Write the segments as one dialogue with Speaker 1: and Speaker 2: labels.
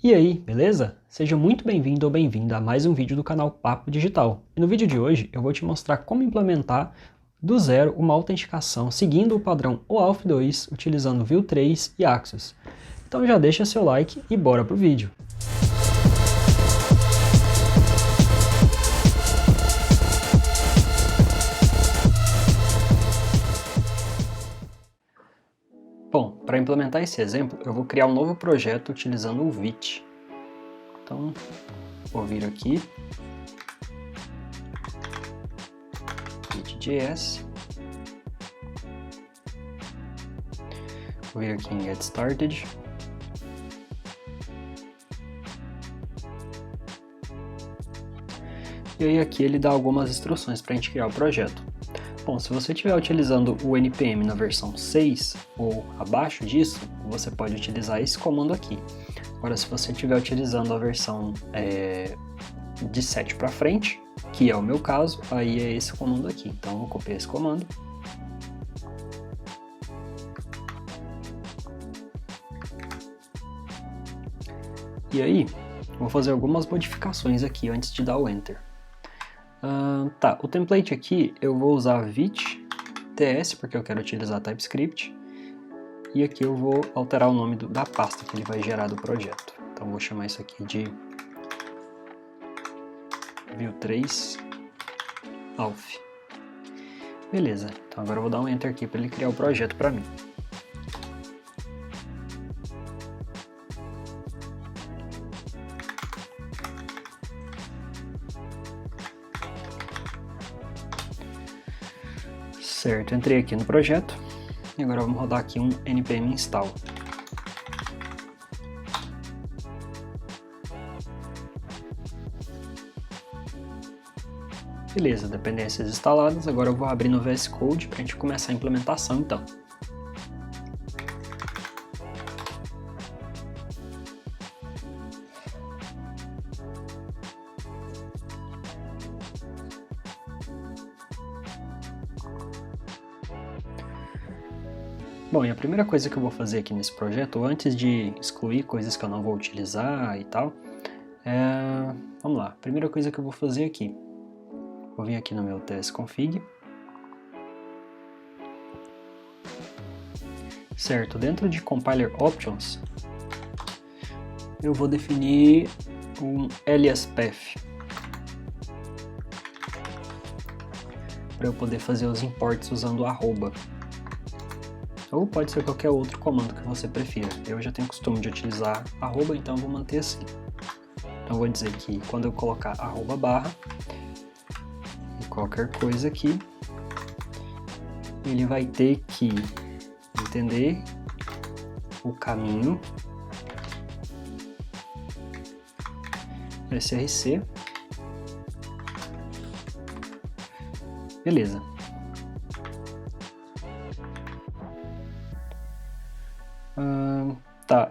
Speaker 1: E aí, beleza? Seja muito bem-vindo ou bem-vinda a mais um vídeo do canal Papo Digital. E no vídeo de hoje eu vou te mostrar como implementar do zero uma autenticação seguindo o padrão OAuth 2 utilizando Vue 3 e Axios. Então já deixa seu like e bora pro vídeo. Bom, para implementar esse exemplo, eu vou criar um novo projeto utilizando o Vite. Então, vou vir aqui, Vite.js, vou vir aqui em Get Started, e aí aqui ele dá algumas instruções para a gente criar o projeto. Bom, se você estiver utilizando o NPM na versão 6 ou abaixo disso, você pode utilizar esse comando aqui. Agora, se você estiver utilizando a versão de 7 para frente, que é o meu caso, aí é esse comando aqui. Então, eu vou copiar esse comando. E aí, vou fazer algumas modificações aqui antes de dar o Enter. O template aqui eu vou usar Vite.ts, porque eu quero utilizar TypeScript. E aqui eu vou alterar o nome da pasta que ele vai gerar do projeto. Então eu vou chamar isso aqui de Vue 3 Auth. Beleza, então agora eu vou dar um Enter aqui para ele criar o projeto para mim. Certo, entrei aqui no projeto e agora vamos rodar aqui um npm install. Beleza, dependências instaladas, agora eu vou abrir no VS Code para a gente começar a implementação então. Bom, e a primeira coisa que eu vou fazer aqui nesse projeto, antes de excluir coisas que eu não vou utilizar e tal, vamos lá, a primeira coisa que eu vou fazer aqui, vou vir aqui no meu tsconfig, certo, dentro de compiler options, eu vou definir um alias path, para eu poder fazer os imports usando arroba. Ou pode ser qualquer outro comando que você prefira. Eu já tenho costume de utilizar arroba, então eu vou manter assim. Então eu vou dizer que quando eu colocar arroba barra e qualquer coisa aqui, ele vai ter que entender o caminho src. Beleza.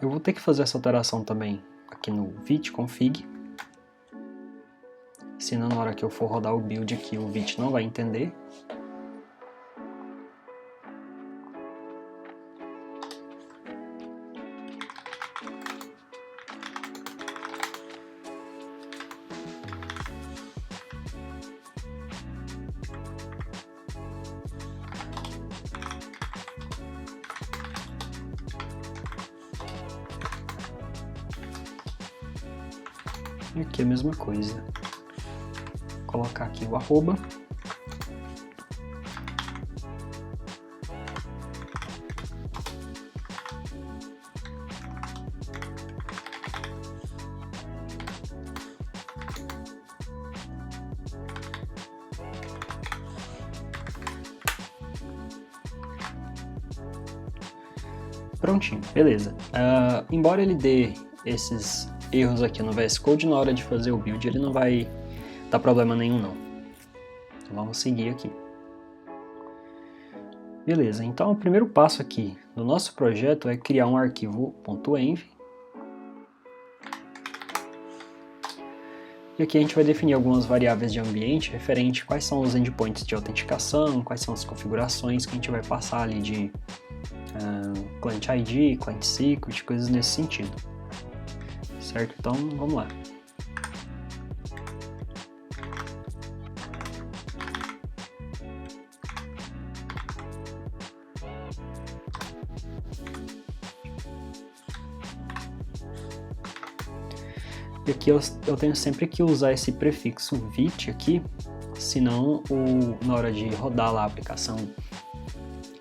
Speaker 1: Eu vou ter que fazer essa alteração também aqui no Vite.config, senão na hora que eu for rodar o build aqui o Vite não vai entender. E aqui a mesma coisa. Vou colocar aqui o arroba. Prontinho, beleza. Embora ele dê esses erros aqui no VS Code, na hora de fazer o build ele não vai dar problema nenhum não. Então vamos seguir aqui. Beleza, então o primeiro passo aqui do nosso projeto é criar um arquivo .env. E aqui a gente vai definir algumas variáveis de ambiente referente a quais são os endpoints de autenticação, quais são as configurações que a gente vai passar ali de Client ID, Client Secret, coisas nesse sentido. certo? Então, vamos lá. E aqui eu tenho sempre que usar esse prefixo vit aqui, senão na hora de rodar lá a aplicação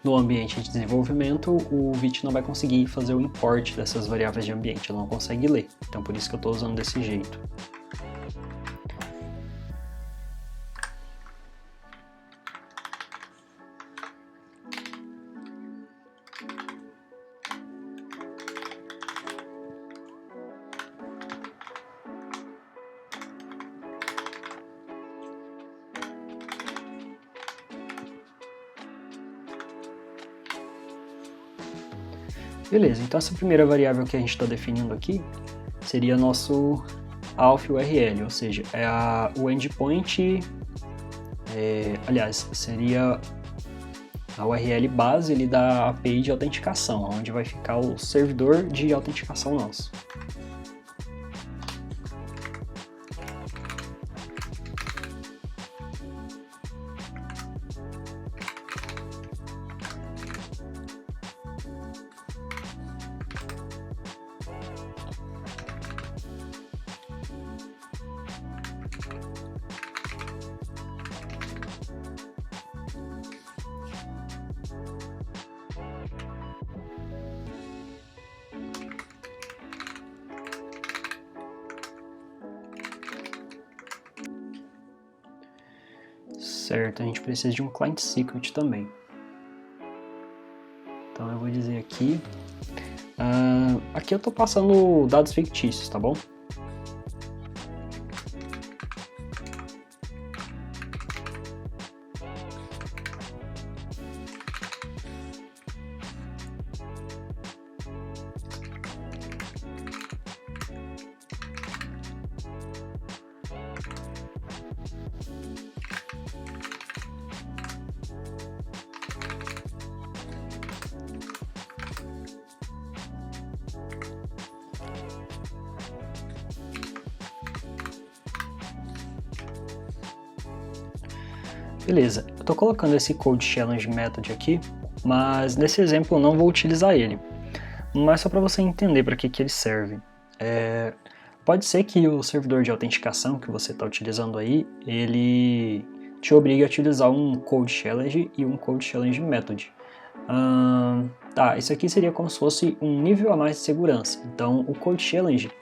Speaker 1: no ambiente de desenvolvimento, o vit não vai conseguir fazer o import dessas variáveis de ambiente, ele não consegue ler. Então por isso que eu estou usando desse jeito. Beleza, então essa primeira variável que a gente está definindo aqui seria nosso auth URL, ou seja, é o endpoint, aliás, seria a URL base ali da API de autenticação, onde vai ficar o servidor de autenticação nosso. Certo, a gente precisa de um client secret também. Então eu vou dizer aqui, aqui eu estou passando dados fictícios, tá bom? Beleza, eu estou colocando esse code challenge method aqui, mas nesse exemplo eu não vou utilizar ele. Mas só para você entender para que ele serve. Pode ser que o servidor de autenticação que você está utilizando aí, ele te obrigue a utilizar um code challenge e um code challenge method. Isso aqui seria como se fosse um nível a mais de segurança. Então o code challenge,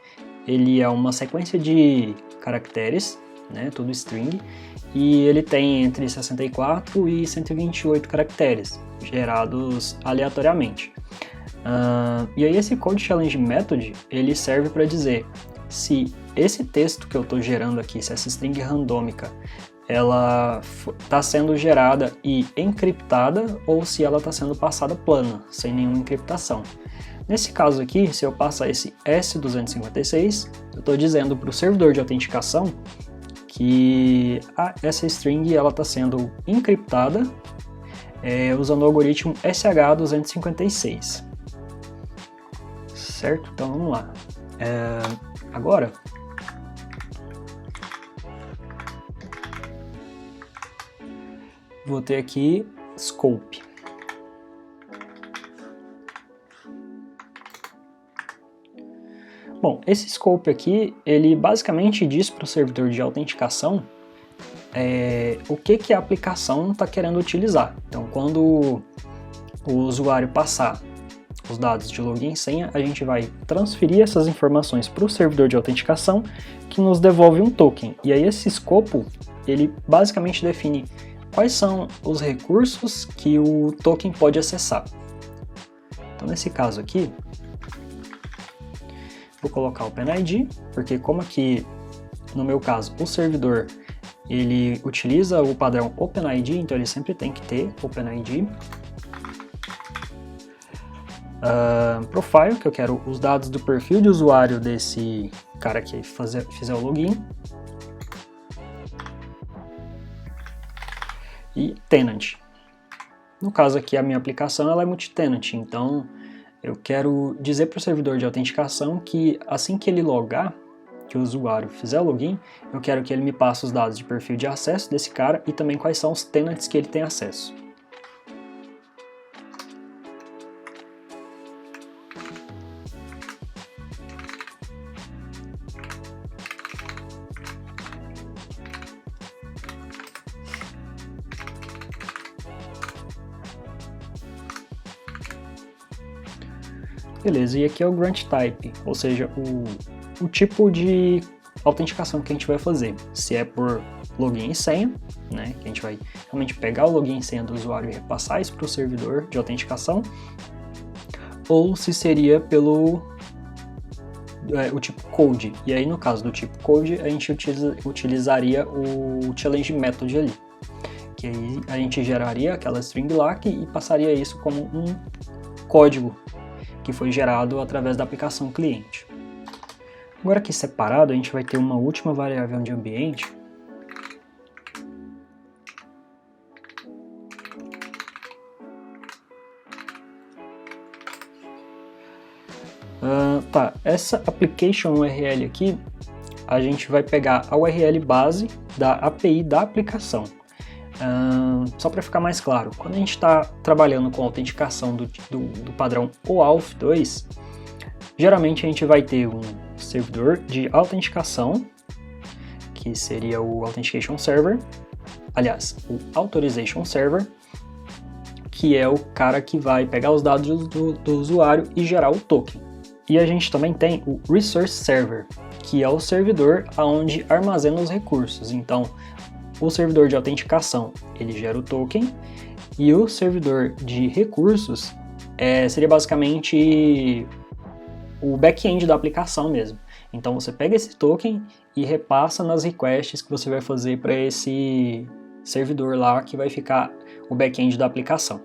Speaker 1: ele é uma sequência de caracteres, né, tudo string, e ele tem entre 64 e 128 caracteres, gerados aleatoriamente. E aí esse code challenge method, ele serve para dizer se esse texto que eu estou gerando aqui, se essa string randômica, ela está sendo gerada e encriptada ou se ela está sendo passada plana, sem nenhuma encriptação. Nesse caso aqui, se eu passar esse S256, eu estou dizendo para o servidor de autenticação que essa string está sendo encriptada usando o algoritmo SH256. Certo? Então vamos lá. Agora, vou ter aqui scope. Bom, esse scope aqui, ele basicamente diz para o servidor de autenticação o que a aplicação está querendo utilizar. Então, quando o usuário passar os dados de login e senha, a gente vai transferir essas informações para o servidor de autenticação, que nos devolve um token. E aí esse escopo, ele basicamente define quais são os recursos que o token pode acessar. Então, nesse caso aqui, vou colocar o OpenID, porque como aqui, no meu caso, o servidor, ele utiliza o padrão OpenID, então ele sempre tem que ter OpenID. Profile, que eu quero os dados do perfil de usuário desse cara que fizer o login. E tenant. No caso aqui, a minha aplicação ela é multi-tenant, então Eu quero dizer para o servidor de autenticação que assim que ele logar, que o usuário fizer o login, eu quero que ele me passe os dados de perfil de acesso desse cara e também quais são os tenants que ele tem acesso. Beleza, e aqui é o grant type, ou seja, o tipo de autenticação que a gente vai fazer. Se é por login e senha, né, que a gente vai realmente pegar o login e senha do usuário e repassar isso para o servidor de autenticação, ou se seria pelo o tipo code. E aí no caso do tipo code, a gente utilizaria o challenge method ali, que aí a gente geraria aquela string lá e passaria isso como um código que foi gerado através da aplicação cliente. Agora aqui separado, a gente vai ter uma última variável de ambiente, essa application URL aqui, a gente vai pegar a URL base da API da aplicação. Só para ficar mais claro, quando a gente está trabalhando com autenticação do padrão OAuth 2, geralmente a gente vai ter um servidor de autenticação, que seria o Authentication Server, aliás, o Authorization Server, que é o cara que vai pegar os dados do usuário e gerar o token. E a gente também tem o Resource Server, que é o servidor onde armazena os recursos. Então, o servidor de autenticação, ele gera o token, e o servidor de recursos seria basicamente o back-end da aplicação mesmo. Então você pega esse token e repassa nas requests que você vai fazer para esse servidor lá, que vai ficar o back-end da aplicação.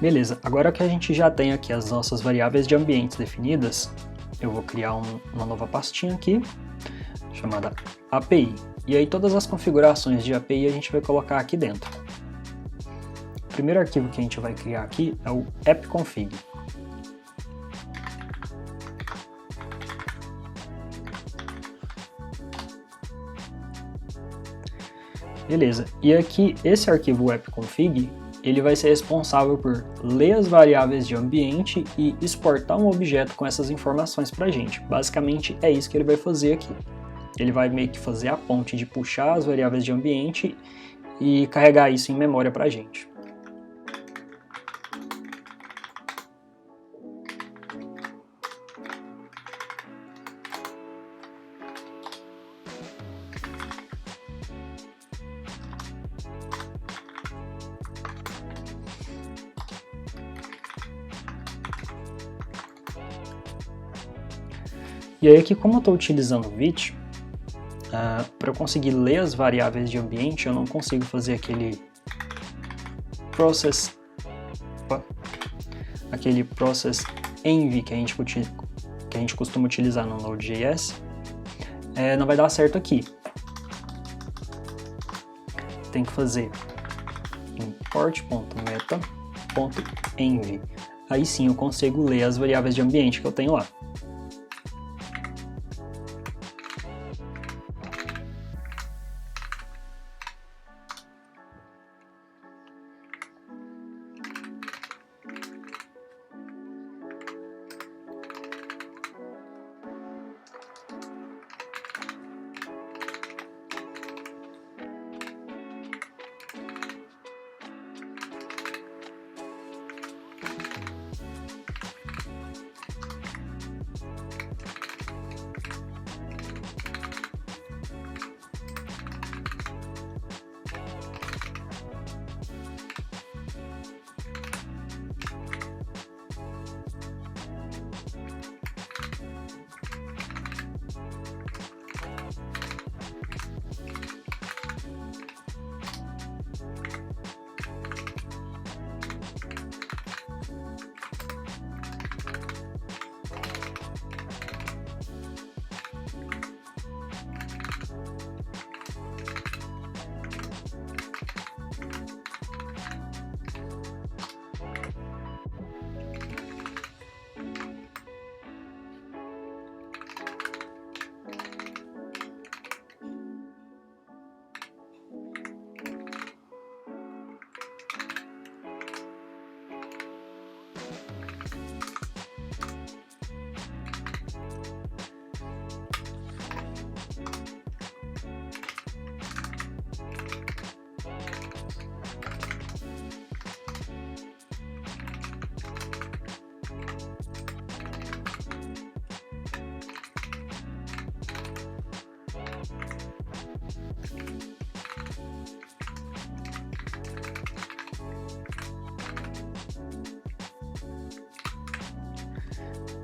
Speaker 1: Beleza, agora que a gente já tem aqui as nossas variáveis de ambientes definidas, eu vou criar uma nova pastinha aqui, chamada API. E aí todas as configurações de API a gente vai colocar aqui dentro. O primeiro arquivo que a gente vai criar aqui é o appconfig. Beleza, e aqui esse arquivo appconfig, ele vai ser responsável por ler as variáveis de ambiente e exportar um objeto com essas informações para a gente. Basicamente é isso que ele vai fazer aqui. Ele vai meio que fazer a ponte de puxar as variáveis de ambiente e carregar isso em memória para a gente. E aí aqui, como eu estou utilizando o Vite, para eu conseguir ler as variáveis de ambiente, eu não consigo fazer aquele process env que a gente costuma utilizar no Node.js. Não vai dar certo aqui. Tem que fazer import.meta.env. Aí sim eu consigo ler as variáveis de ambiente que eu tenho lá.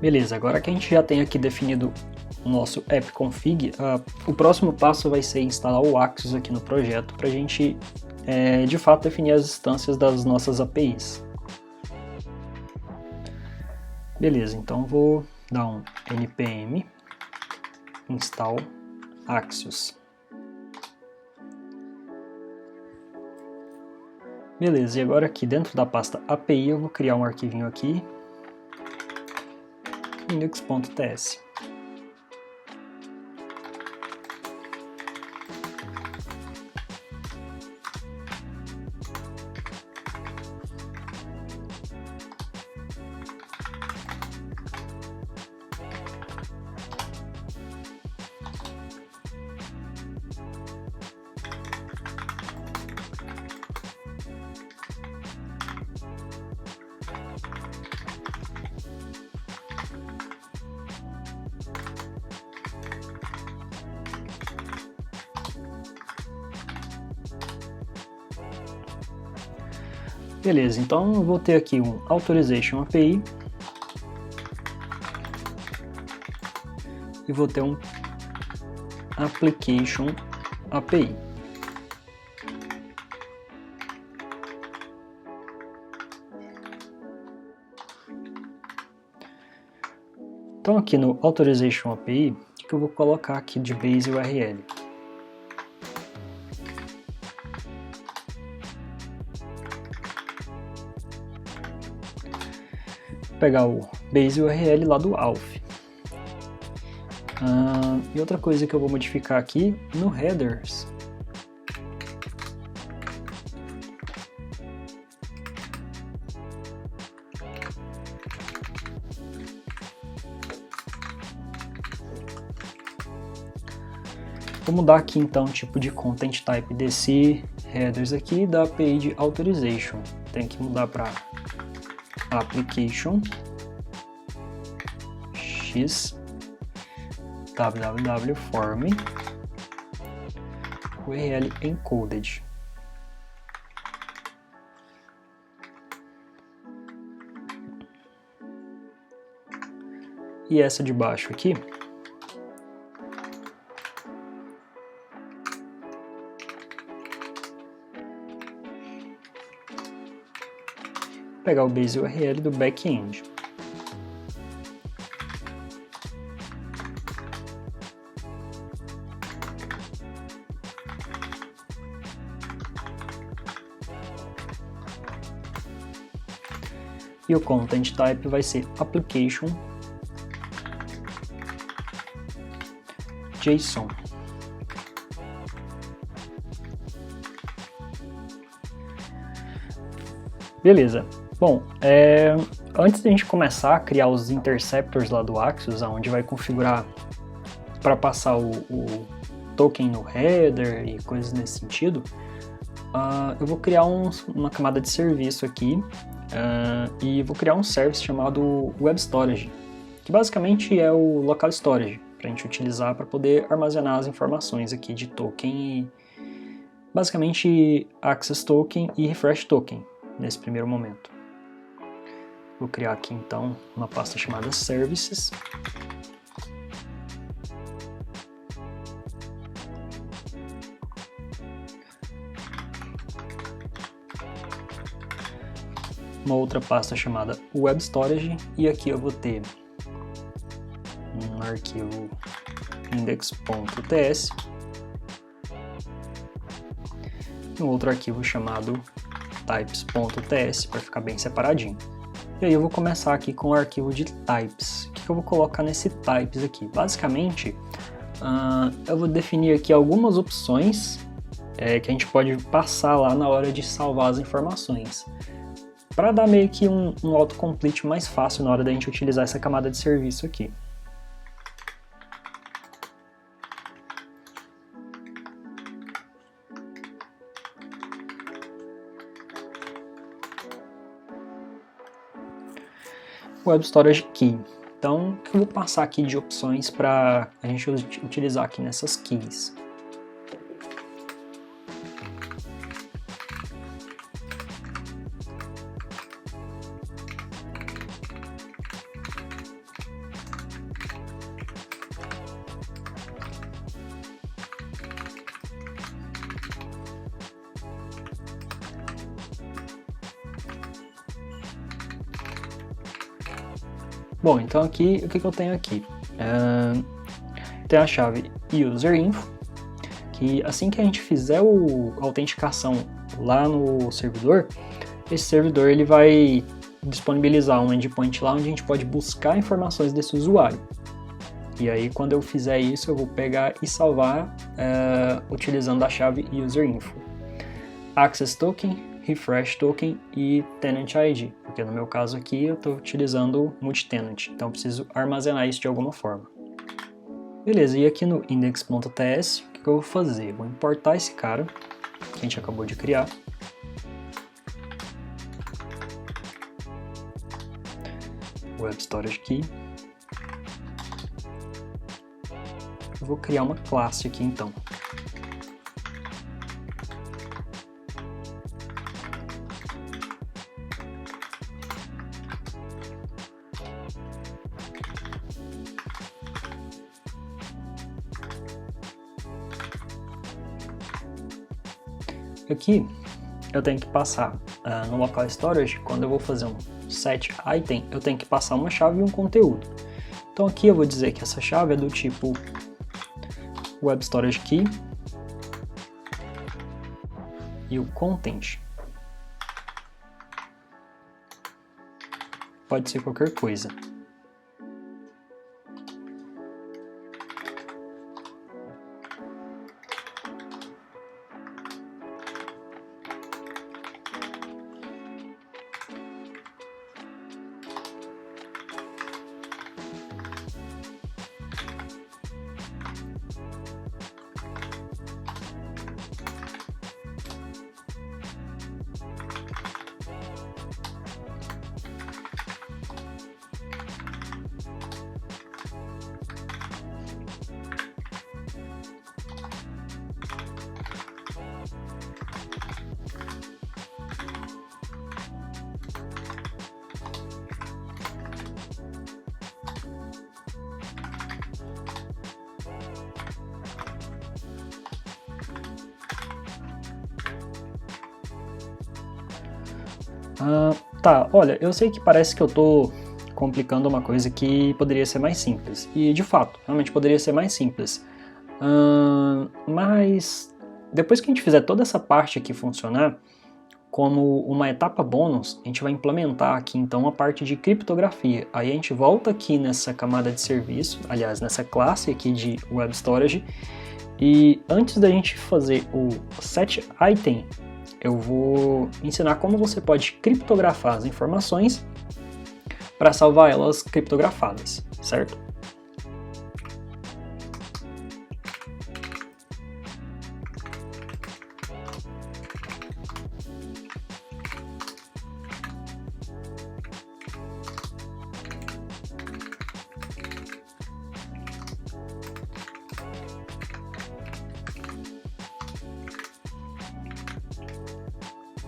Speaker 1: Beleza, agora que a gente já tem aqui definido o nosso app config, o próximo passo vai ser instalar o Axios aqui no projeto para a gente de fato definir as instâncias das nossas APIs. Beleza, então vou dar um npm install Axios. Beleza, e agora aqui dentro da pasta API eu vou criar um arquivinho aqui, index.ts. Beleza, então eu vou ter aqui um Authorization API e vou ter um Application API. Então aqui no Authorization API, o que eu vou colocar aqui de base URL? Pegar o base URL lá do auth. E outra coisa que eu vou modificar aqui no headers, vou mudar aqui então o tipo de content type desse headers aqui da API de authorization. Tem que mudar para application x www form URL encoded. E essa de baixo aqui pegar o base URL do back-end. E o content type vai ser application JSON. Beleza. Bom, antes de a gente começar a criar os interceptors lá do Axios, onde vai configurar para passar o token no header e coisas nesse sentido, eu vou criar uma camada de serviço aqui e vou criar um service chamado Web Storage, que basicamente é o local storage para a gente utilizar para poder armazenar as informações aqui de token e basicamente access token e refresh token nesse primeiro momento. Vou criar aqui então uma pasta chamada services. Uma outra pasta chamada Web Storage e aqui eu vou ter um arquivo index.ts e um outro arquivo chamado types.ts para ficar bem separadinho. E aí eu vou começar aqui com o arquivo de types. O que eu vou colocar nesse types aqui? Basicamente, eu vou definir aqui algumas opções que a gente pode passar lá na hora de salvar as informações, para dar meio que um autocomplete mais fácil na hora da gente utilizar essa camada de serviço aqui. Web Storage Key. Então, o que eu vou passar aqui de opções para a gente utilizar aqui nessas keys? Bom, então aqui, o que eu tenho aqui? Tem a chave userinfo, que assim que a gente fizer a autenticação lá no servidor, esse servidor ele vai disponibilizar um endpoint lá onde a gente pode buscar informações desse usuário. E aí quando eu fizer isso, eu vou pegar e salvar utilizando a chave userinfo. Access token, refresh token e tenant ID, porque no meu caso aqui eu estou utilizando multitenant, então eu preciso armazenar isso de alguma forma. Beleza, e aqui no index.ts, o que eu vou fazer? Vou importar esse cara, que a gente acabou de criar. Web Storage Key. Eu vou criar uma classe aqui então. Aqui eu tenho que passar no local storage, quando eu vou fazer um set item, eu tenho que passar uma chave e um conteúdo. Então aqui eu vou dizer que essa chave é do tipo web storage key e o content pode ser qualquer coisa. Tá, olha, eu sei que parece que eu tô complicando uma coisa que poderia ser mais simples. E de fato, realmente poderia ser mais simples. Mas depois que a gente fizer toda essa parte aqui funcionar, como uma etapa bônus, a gente vai implementar aqui então a parte de criptografia. Aí a gente volta aqui nessa camada de serviço, aliás, nessa classe aqui de Web Storage. E antes da gente fazer o set item, eu vou ensinar como você pode criptografar as informações para salvar elas criptografadas, certo?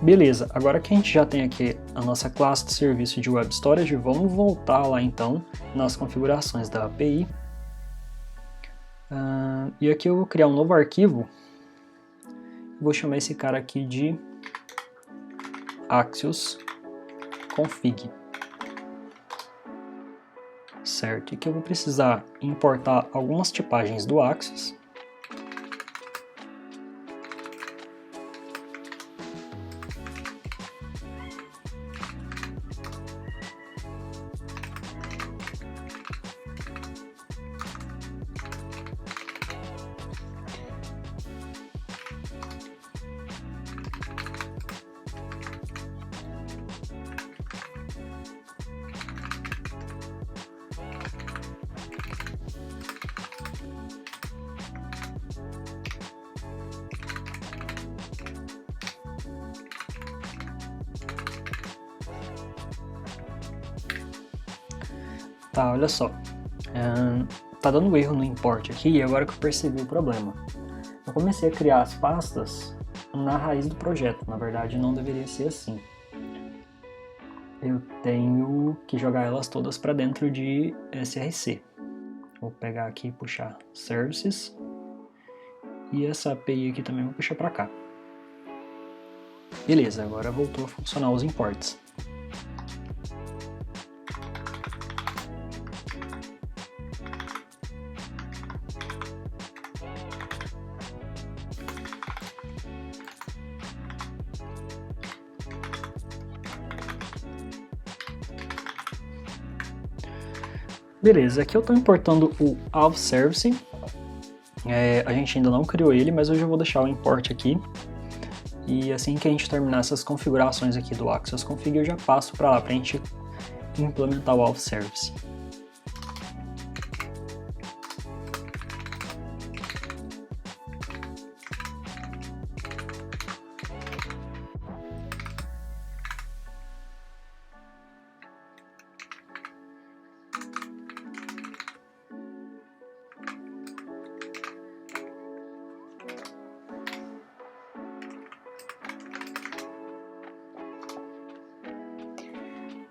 Speaker 1: Beleza, agora que a gente já tem aqui a nossa classe de serviço de Web Storage, vamos voltar lá então nas configurações da API. E aqui eu vou criar um novo arquivo, vou chamar esse cara aqui de Axios Config. Certo, e que eu vou precisar importar algumas tipagens do Axios. Tá, olha só, tá dando erro no import aqui e agora que eu percebi o problema. Eu comecei a criar as pastas na raiz do projeto, na verdade não deveria ser assim. Eu tenho que jogar elas todas para dentro de SRC. Vou pegar aqui e puxar Services e essa API aqui também vou puxar para cá. Beleza, agora voltou a funcionar os imports. Beleza, aqui eu estou importando o Auth Service. A gente ainda não criou ele, mas eu já vou deixar o import aqui. E assim que a gente terminar essas configurações aqui do Axios Config, eu já passo para lá para a gente implementar o Auth Service.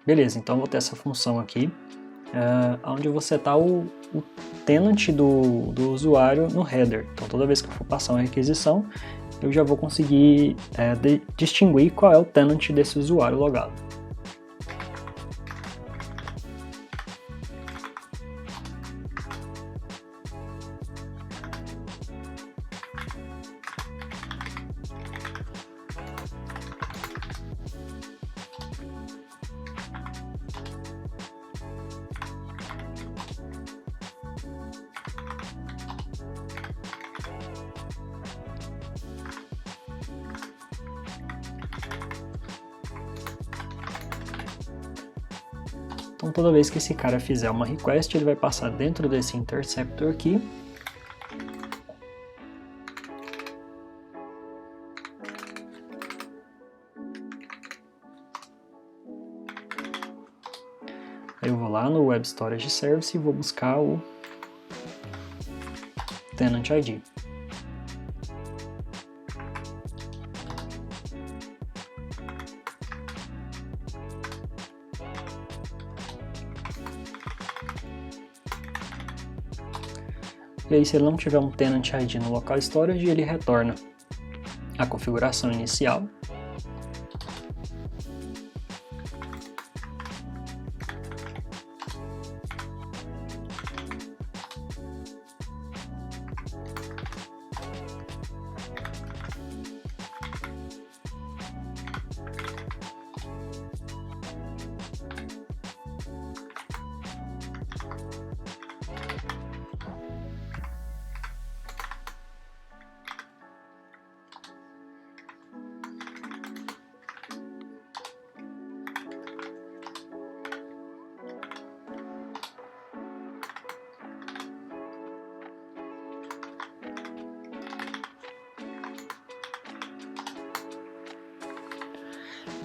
Speaker 1: Beleza, então eu vou ter essa função aqui, onde eu vou setar o tenant do usuário no header. Então toda vez que eu for passar uma requisição, eu já vou conseguir distinguir qual é o tenant desse usuário logado. Então toda vez que esse cara fizer uma request, ele vai passar dentro desse interceptor aqui. Aí eu vou lá no Web Storage Service e vou buscar o Tenant ID. E aí, se ele não tiver um Tenant ID no local storage, ele retorna a configuração inicial.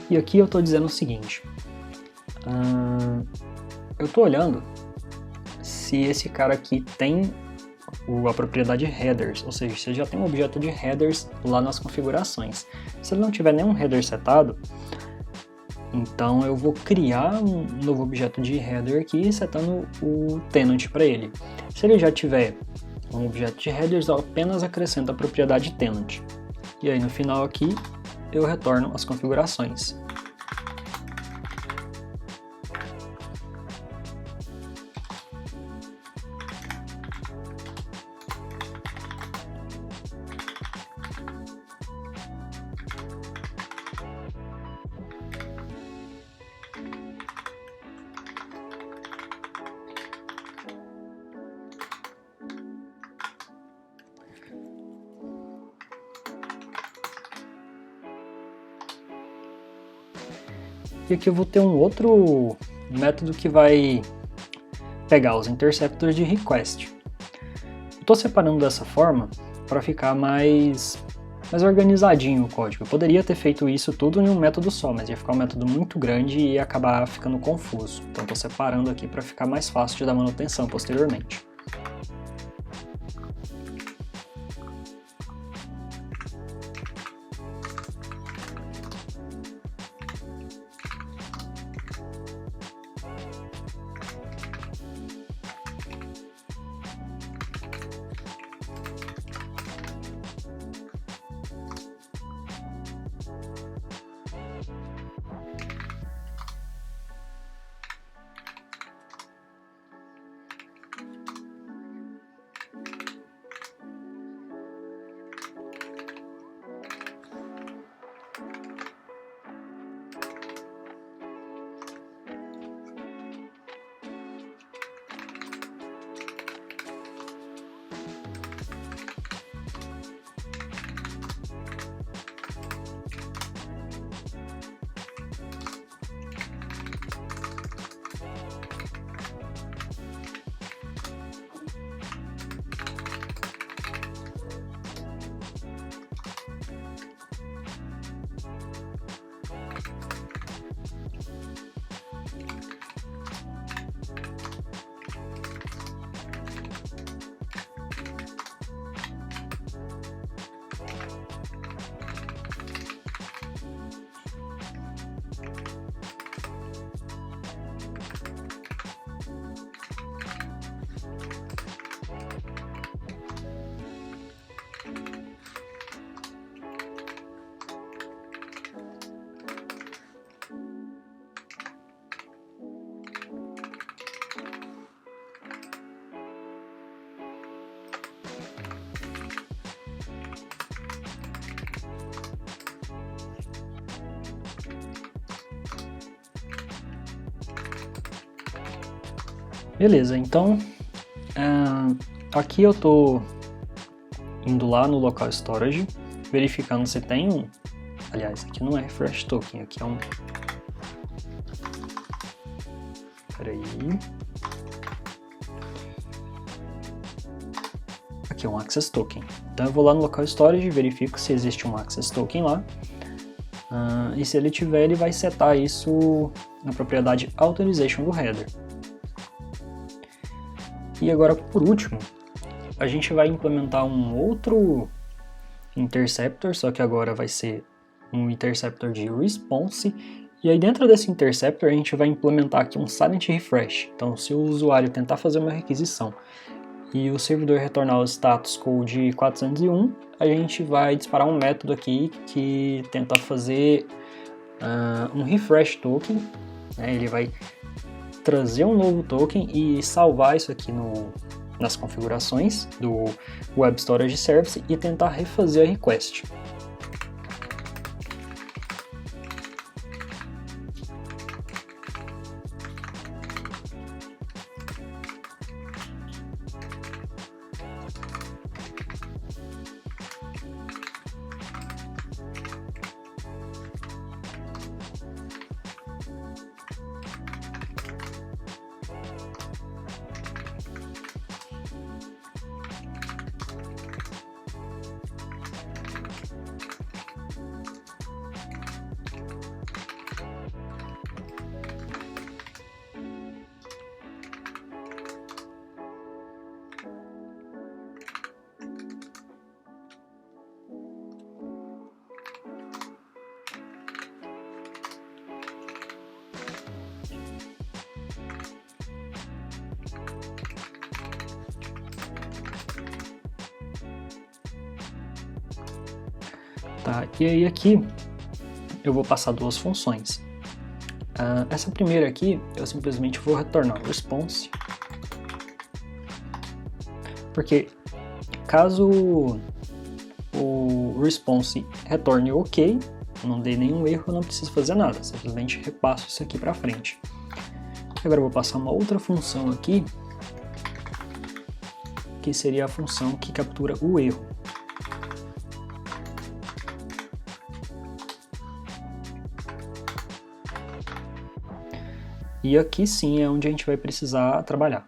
Speaker 1: E aqui eu estou dizendo o seguinte, eu estou olhando se esse cara aqui tem a propriedade headers, ou seja, se ele já tem um objeto de headers lá nas configurações. Se ele não tiver nenhum header setado, então eu vou criar um novo objeto de header aqui, setando o tenant para ele. Se ele já tiver um objeto de headers, eu apenas acrescento a propriedade tenant. E aí no final aqui eu retorno as configurações. E aqui eu vou ter um outro método que vai pegar os interceptors de request. Eu estou separando dessa forma para ficar mais organizadinho o código. Eu poderia ter feito isso tudo em um método só, mas ia ficar um método muito grande e ia acabar ficando confuso. Então estou separando aqui para ficar mais fácil de dar manutenção posteriormente. Beleza, então aqui eu estou indo lá no local storage, verificando se tem um. Aliás, aqui não é refresh token, aqui é um. Peraí. Aqui é um access token. Então eu vou lá no local storage, verifico se existe um access token lá. E se ele tiver, ele vai setar isso na propriedade authorization do header. E agora, por último, a gente vai implementar um outro interceptor, só que agora vai ser um interceptor de response. E aí dentro desse interceptor a gente vai implementar aqui um silent refresh. Então, se o usuário tentar fazer uma requisição e o servidor retornar o status code 401, a gente vai disparar um método aqui que tenta fazer um refresh token, né? Ele vai trazer um novo token e salvar isso aqui nas configurações do Web Storage Service e tentar refazer a request. Tá, e aí aqui eu vou passar duas funções. Essa primeira aqui eu simplesmente vou retornar o response, porque caso o response retorne ok, não dê nenhum erro, eu não preciso fazer nada, simplesmente repasso isso aqui para frente. Agora eu vou passar uma outra função aqui, que seria a função que captura o erro. E aqui sim é onde a gente vai precisar trabalhar.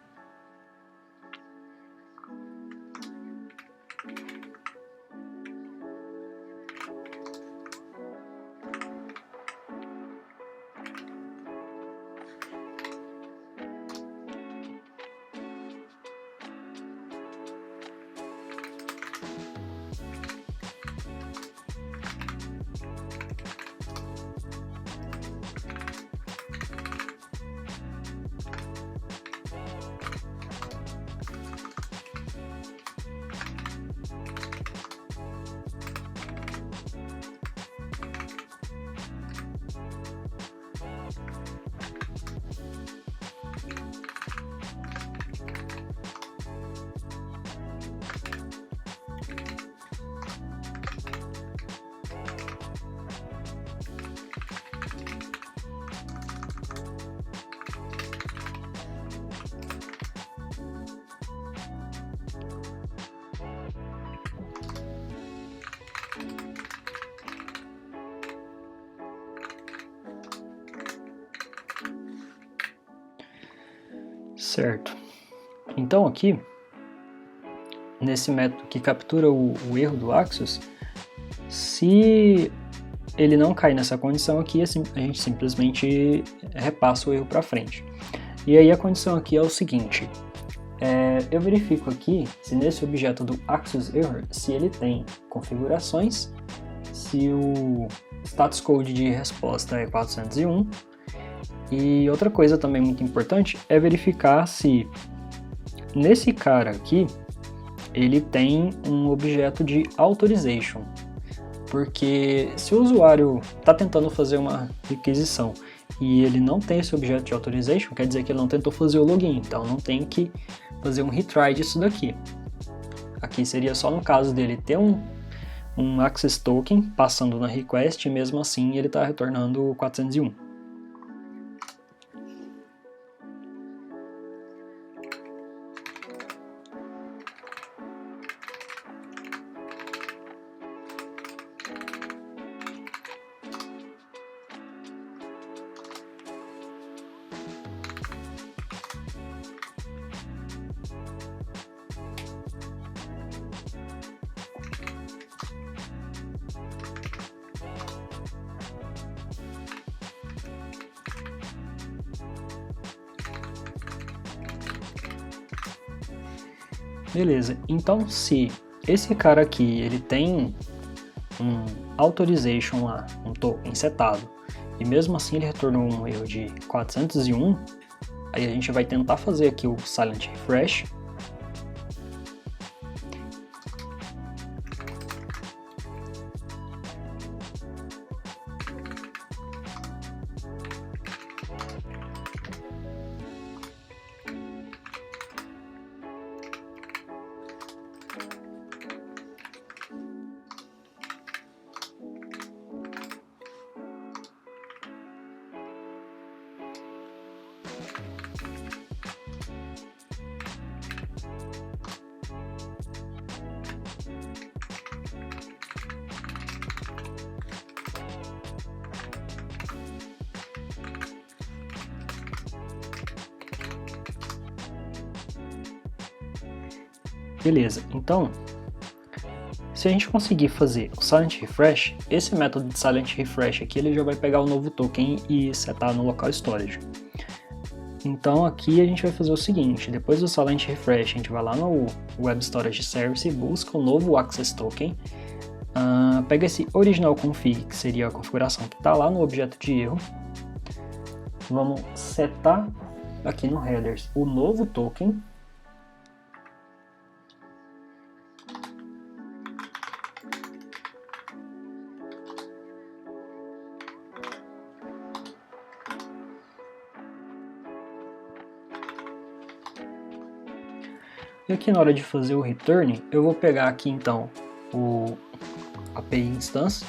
Speaker 1: Certo. Então aqui, nesse método que captura o erro do Axios, se ele não cair nessa condição aqui, a gente simplesmente repassa o erro para frente. E aí a condição aqui é o seguinte, eu verifico aqui se nesse objeto do Axios Error, se ele tem configurações, se o status code de resposta é 401, e outra coisa também muito importante é verificar se nesse cara aqui ele tem um objeto de authorization, porque se o usuário está tentando fazer uma requisição e ele não tem esse objeto de authorization, quer dizer que ele não tentou fazer o login, então não tem que fazer um retry disso daqui. Aqui seria só no caso dele ter um access token passando na request e mesmo assim ele está retornando o 401. Beleza, então se esse cara aqui ele tem um authorization lá, um token setado, e mesmo assim ele retornou um erro de 401, aí a gente vai tentar fazer aqui o silent refresh. Beleza, então, se a gente conseguir fazer o silent refresh, esse método de silent refresh aqui ele já vai pegar o novo token e setar no local storage. Então aqui a gente vai fazer o seguinte, depois do silent refresh a gente vai lá no Web Storage Service e busca o novo access token, pega esse original config, que seria a configuração que está lá no objeto de erro, vamos setar aqui no headers o novo token. E aqui na hora de fazer o return, eu vou pegar aqui então o API instance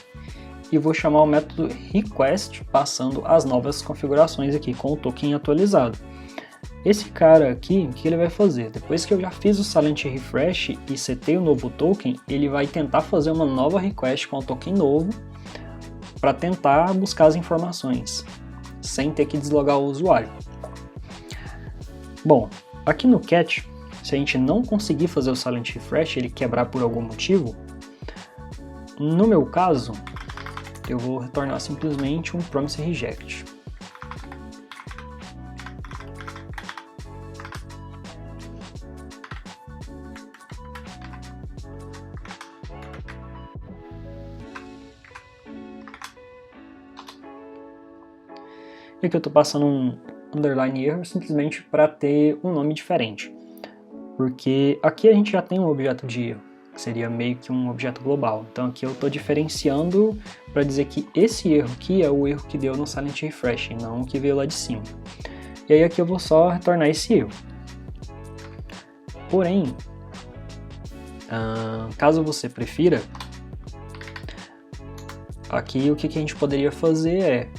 Speaker 1: e vou chamar o método request passando as novas configurações aqui com o token atualizado. Esse cara aqui, o que ele vai fazer? Depois que eu já fiz o silent refresh e setei o novo token, ele vai tentar fazer uma nova request com o token novo para tentar buscar as informações, sem ter que deslogar o usuário. Bom, aqui no catch, se a gente não conseguir fazer o silent refresh, ele quebrar por algum motivo, no meu caso, eu vou retornar simplesmente um promise reject. E aqui eu estou passando um underline error simplesmente para ter um nome diferente. Porque aqui a gente já tem um objeto de erro, que seria meio que um objeto global. Então aqui eu estou diferenciando para dizer que esse erro aqui é o erro que deu no silent refresh, não o que veio lá de cima. E aí aqui eu vou só retornar esse erro. Porém, caso você prefira, aqui o que a gente poderia fazer é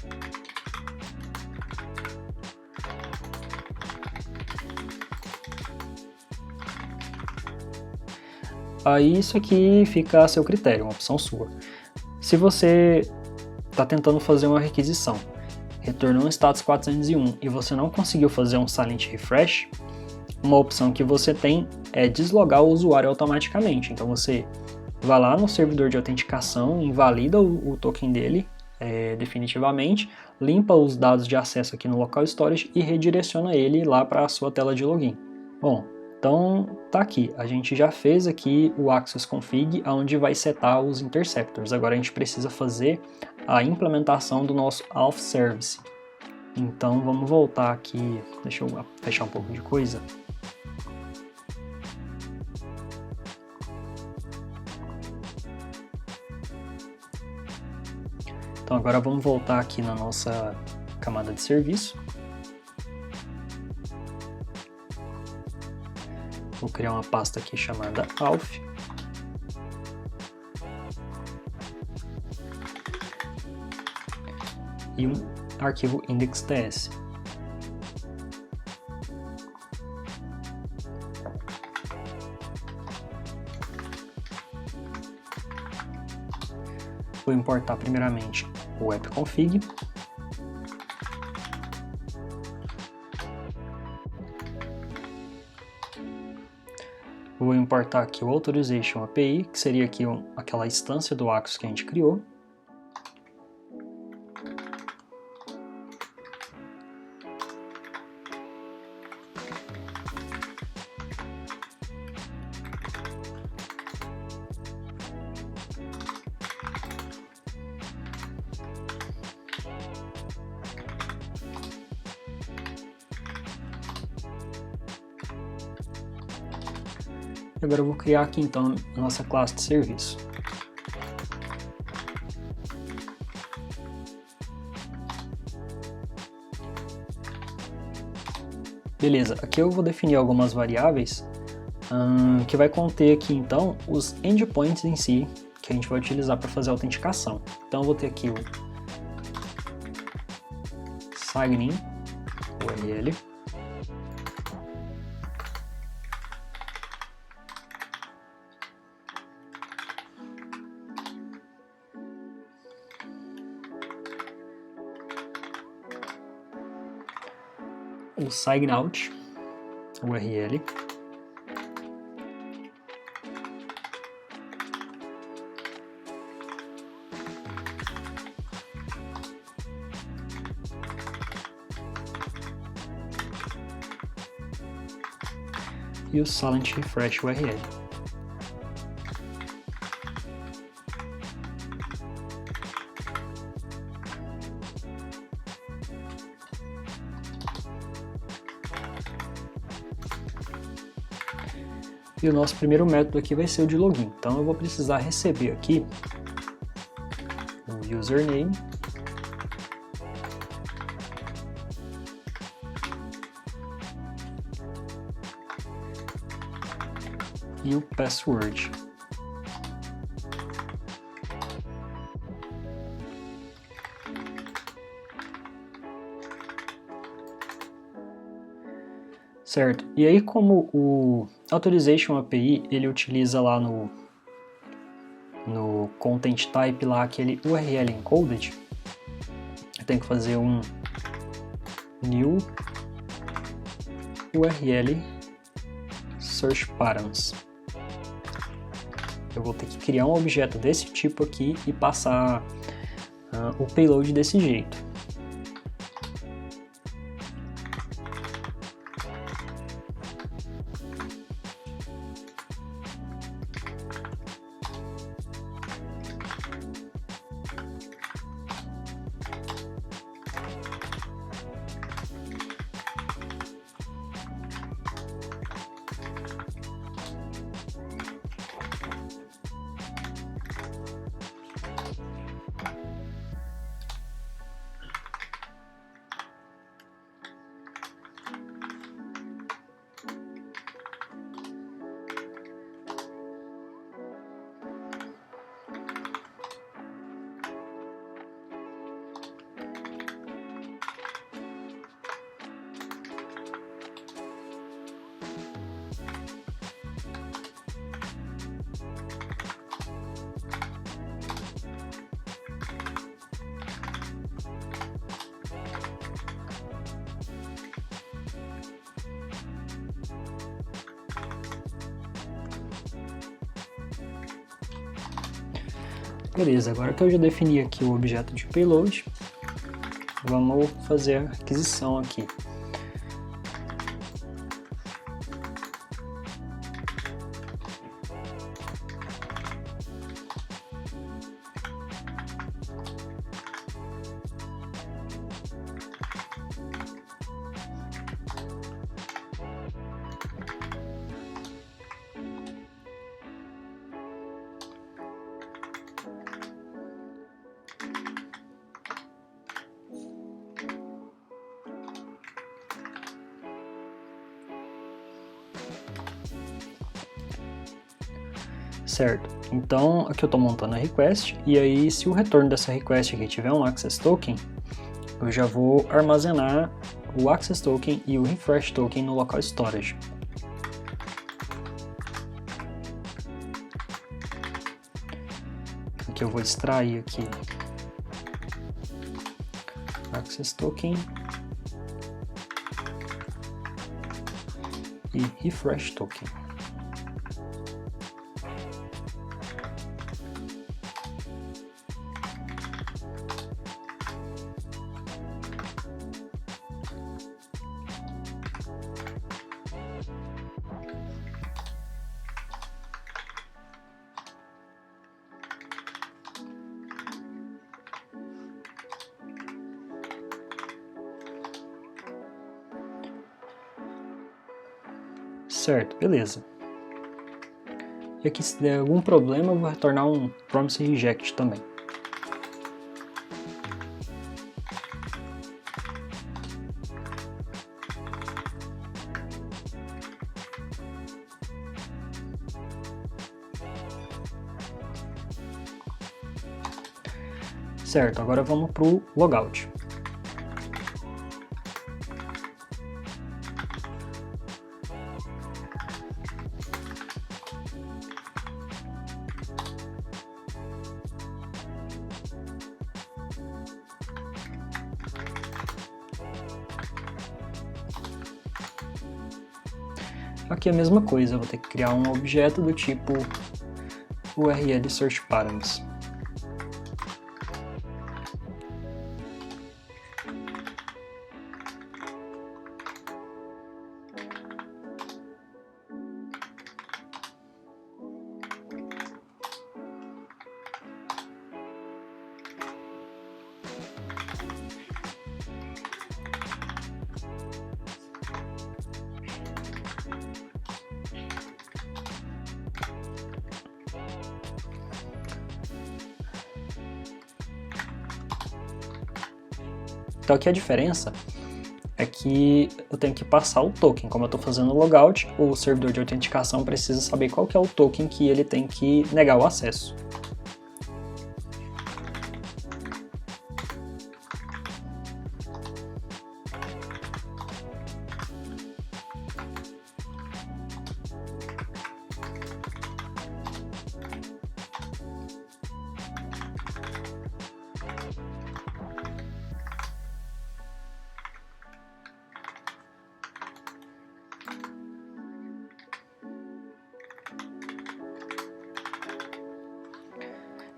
Speaker 1: aí isso aqui fica a seu critério, uma opção sua. Se você está tentando fazer uma requisição, retornou um status 401 e você não conseguiu fazer um silent refresh, uma opção que você tem é deslogar o usuário automaticamente. Então você vai lá no servidor de autenticação, invalida o token dele definitivamente, limpa os dados de acesso aqui no local storage e redireciona ele lá para a sua tela de login. Bom, então tá aqui, a gente já fez aqui o access config, onde vai setar os interceptors. Agora a gente precisa fazer a implementação do nosso auth service. Então vamos voltar aqui, deixa eu fechar um pouco de coisa. Então agora vamos voltar aqui na nossa camada de serviço. Vou criar uma pasta aqui chamada auth. E um arquivo index.ts. Vou importar primeiramente o app-config. Vou importar aqui o Authorization API, que seria aqui aquela instância do Axos que a gente criou. Agora eu vou criar aqui então a nossa classe de serviço. Beleza, aqui eu vou definir algumas variáveis que vai conter aqui então os endpoints em si que a gente vai utilizar para fazer a autenticação. Então eu vou ter aqui o sign-in URL, o sign-out URL, e o silent refresh URL. E o nosso primeiro método aqui vai ser o de login. Então eu vou precisar receber aqui o username e o password. Certo, e aí como o Authorization API, ele utiliza lá no Content Type lá aquele URL encoded, eu tenho que fazer um new URL search patterns. Eu vou ter que criar um objeto desse tipo aqui e passar o payload desse jeito. Beleza, agora que eu já defini aqui o objeto de payload, vamos fazer a aquisição aqui. Certo, então aqui eu estou montando a request, e aí se o retorno dessa request aqui tiver um access token, eu já vou armazenar o access token e o refresh token no local storage. Aqui eu vou extrair aqui access token e refresh token. Certo, beleza. E aqui, se der algum problema, eu vou retornar um promise reject também. Certo, agora vamos para o logout. Aqui é a mesma coisa, eu vou ter que criar um objeto do tipo URL search params. Então aqui a diferença é que eu tenho que passar o token. Como eu estou fazendo o logout, o servidor de autenticação precisa saber qual que é o token que ele tem que negar o acesso.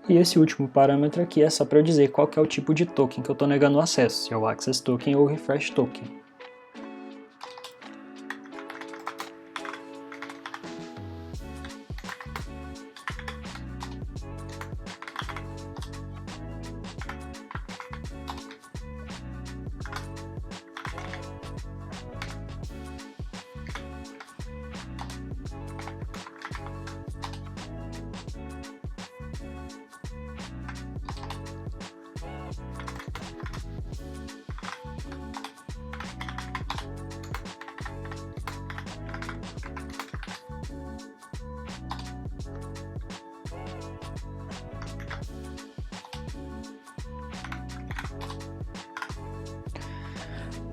Speaker 1: E esse último parâmetro aqui é só para eu dizer qual que é o tipo de token que eu estou negando o acesso, se é o Access Token ou o Refresh Token.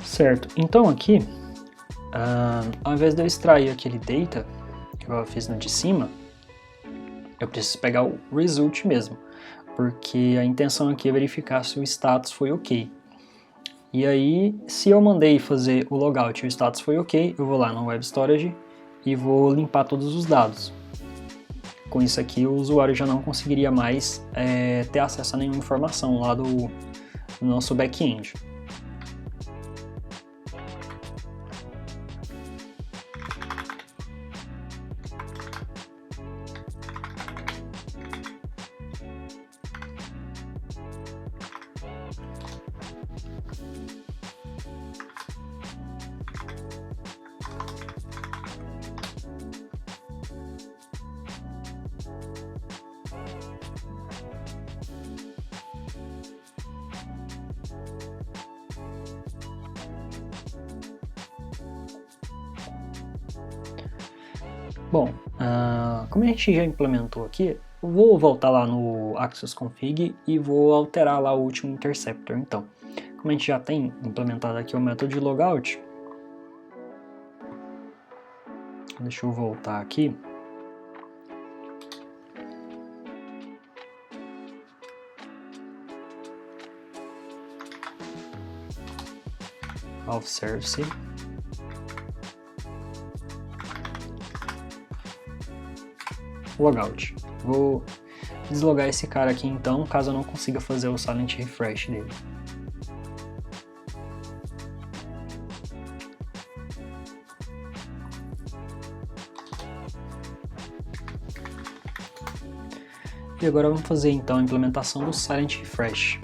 Speaker 1: Certo, então aqui, ao invés de eu extrair aquele data que eu fiz no de cima, eu preciso pegar o result mesmo, porque a intenção aqui é verificar se o status foi ok. E aí, se eu mandei fazer o logout e o status foi ok, eu vou lá no Web Storage e vou limpar todos os dados. Com isso aqui, o usuário já não conseguiria mais ter acesso a nenhuma informação lá do nosso back-end. Bom, como a gente já implementou aqui, eu vou voltar lá no Access Config e vou alterar lá o último interceptor. Então, como a gente já tem implementado aqui o método de logout, deixa eu voltar aqui. Of service. Logout. Vou deslogar esse cara aqui então, caso eu não consiga fazer o silent refresh dele. E agora vamos fazer então a implementação do silent refresh.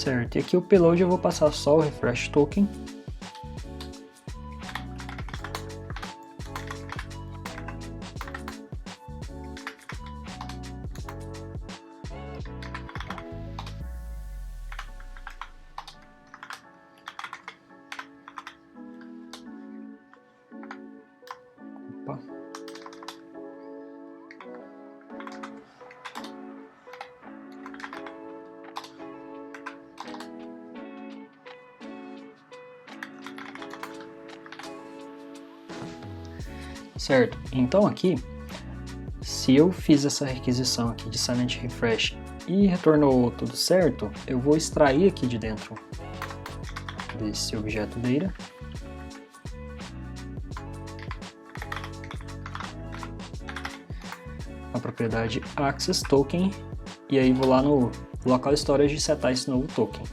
Speaker 1: Certo, e aqui o payload eu vou passar só o refresh token. Opa. Certo, então aqui, se eu fiz essa requisição aqui de silent refresh e retornou tudo certo, eu vou extrair aqui de dentro desse objeto data a propriedade access token e aí vou lá no local storage e setar esse novo token.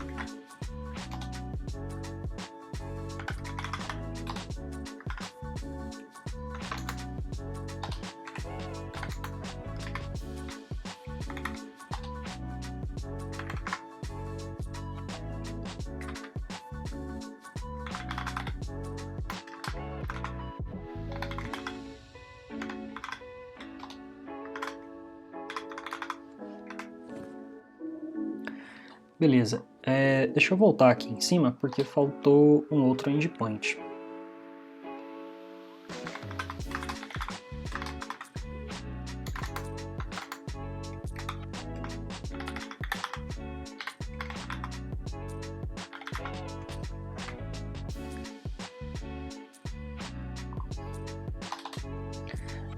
Speaker 1: Beleza, deixa eu voltar aqui em cima porque faltou um outro endpoint.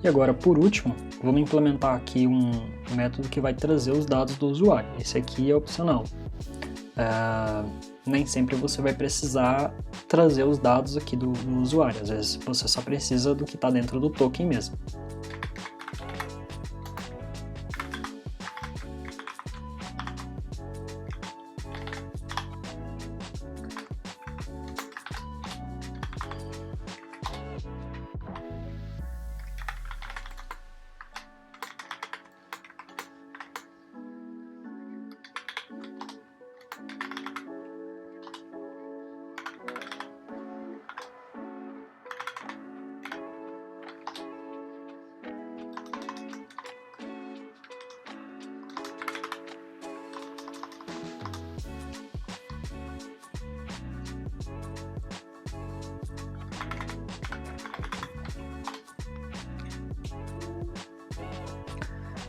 Speaker 1: E agora, por último, vamos implementar aqui um método que vai trazer os dados do usuário. Esse aqui é opcional. Nem sempre você vai precisar trazer os dados aqui do usuário. Às vezes você só precisa do que está dentro do token mesmo.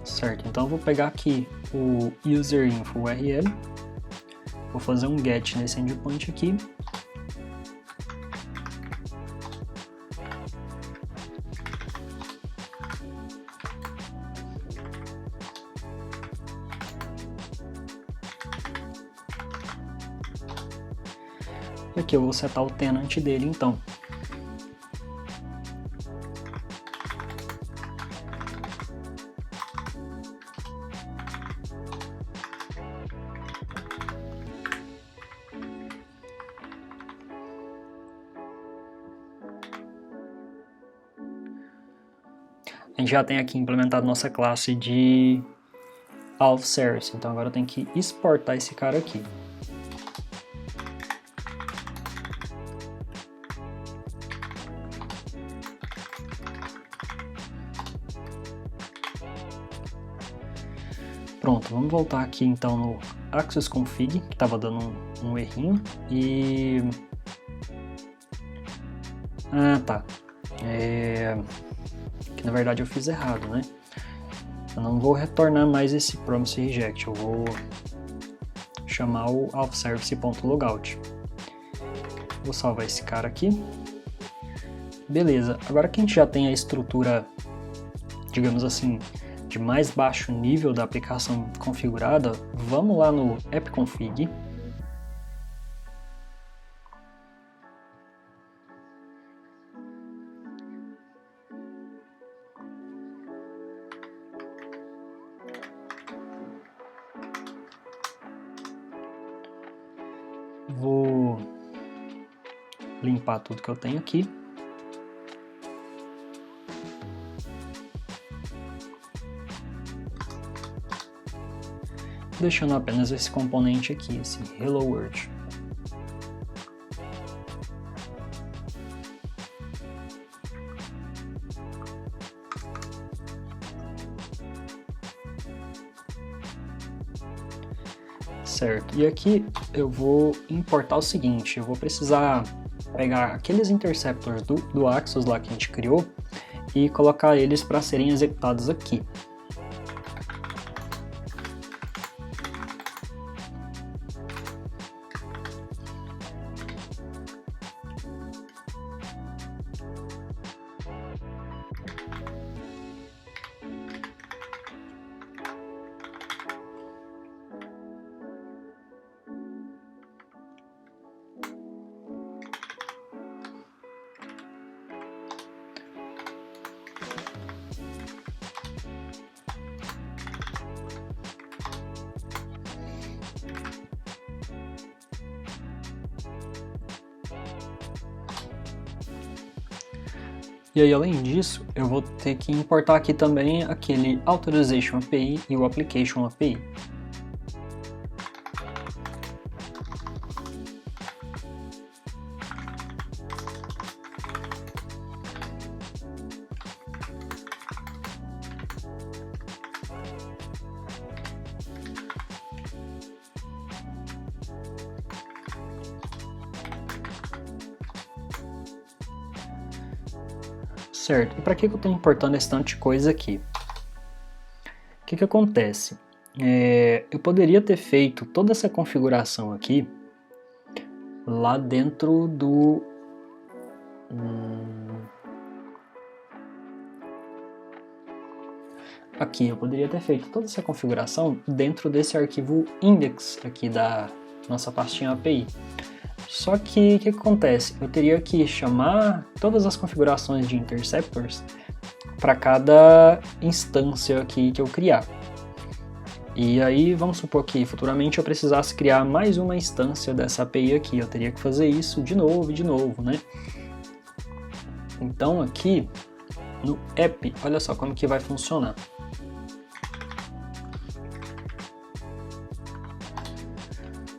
Speaker 1: Certo, então eu vou pegar aqui o userinfo URL, vou fazer um get nesse endpoint aqui. E aqui eu vou setar o tenant dele então. A gente já tem aqui implementado nossa classe de auth service, então agora eu tenho que exportar esse cara aqui. Pronto, vamos voltar aqui então no access config, que estava dando um errinho, e... Ah, tá. Que na verdade eu fiz errado, né? Eu não vou retornar mais esse promise reject, eu vou chamar o authservice.logout. Vou salvar esse cara aqui. Beleza, agora que a gente já tem a estrutura, digamos assim, de mais baixo nível da aplicação configurada, vamos lá no app-config. Vou limpar tudo que eu tenho aqui. deixando apenas esse componente aqui, esse Hello World. Certo, e aqui eu vou importar o seguinte, eu vou precisar pegar aqueles interceptors do Axos lá que a gente criou e colocar eles para serem executados aqui. E aí, além disso, eu vou ter que importar aqui também aquele Authorization API e o Application API. Certo, e para que eu estou importando esse tanto de coisa aqui? O que acontece? Eu poderia ter feito toda essa configuração aqui lá dentro do... Aqui, eu poderia ter feito toda essa configuração dentro desse arquivo index aqui da nossa pastinha API. Só que o que acontece? Eu teria que chamar todas as configurações de interceptors para cada instância aqui que eu criar. E aí vamos supor que futuramente eu precisasse criar mais uma instância dessa API aqui. Eu teria que fazer isso de novo, né? Então aqui no app, olha só como que vai funcionar.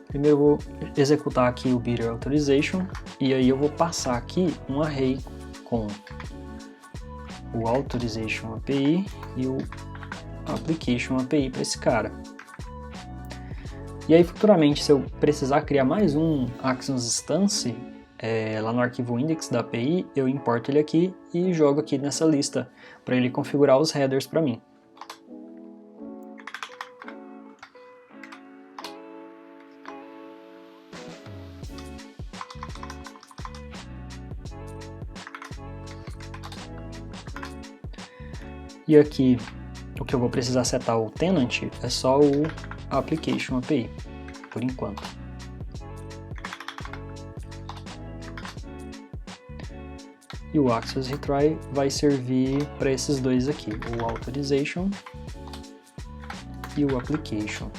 Speaker 1: Primeiro eu vou executar aqui o Bidder Authorization e aí eu vou passar aqui um array com o Authorization API e o Application API para esse cara. E aí futuramente, se eu precisar criar mais um Axios Instance, lá no arquivo index da API, eu importo ele aqui e jogo aqui nessa lista para ele configurar os headers para mim. E aqui, o que eu vou precisar setar o tenant é só o Application API, por enquanto. E o Access Retry vai servir para esses dois aqui, o Authorization e o Application.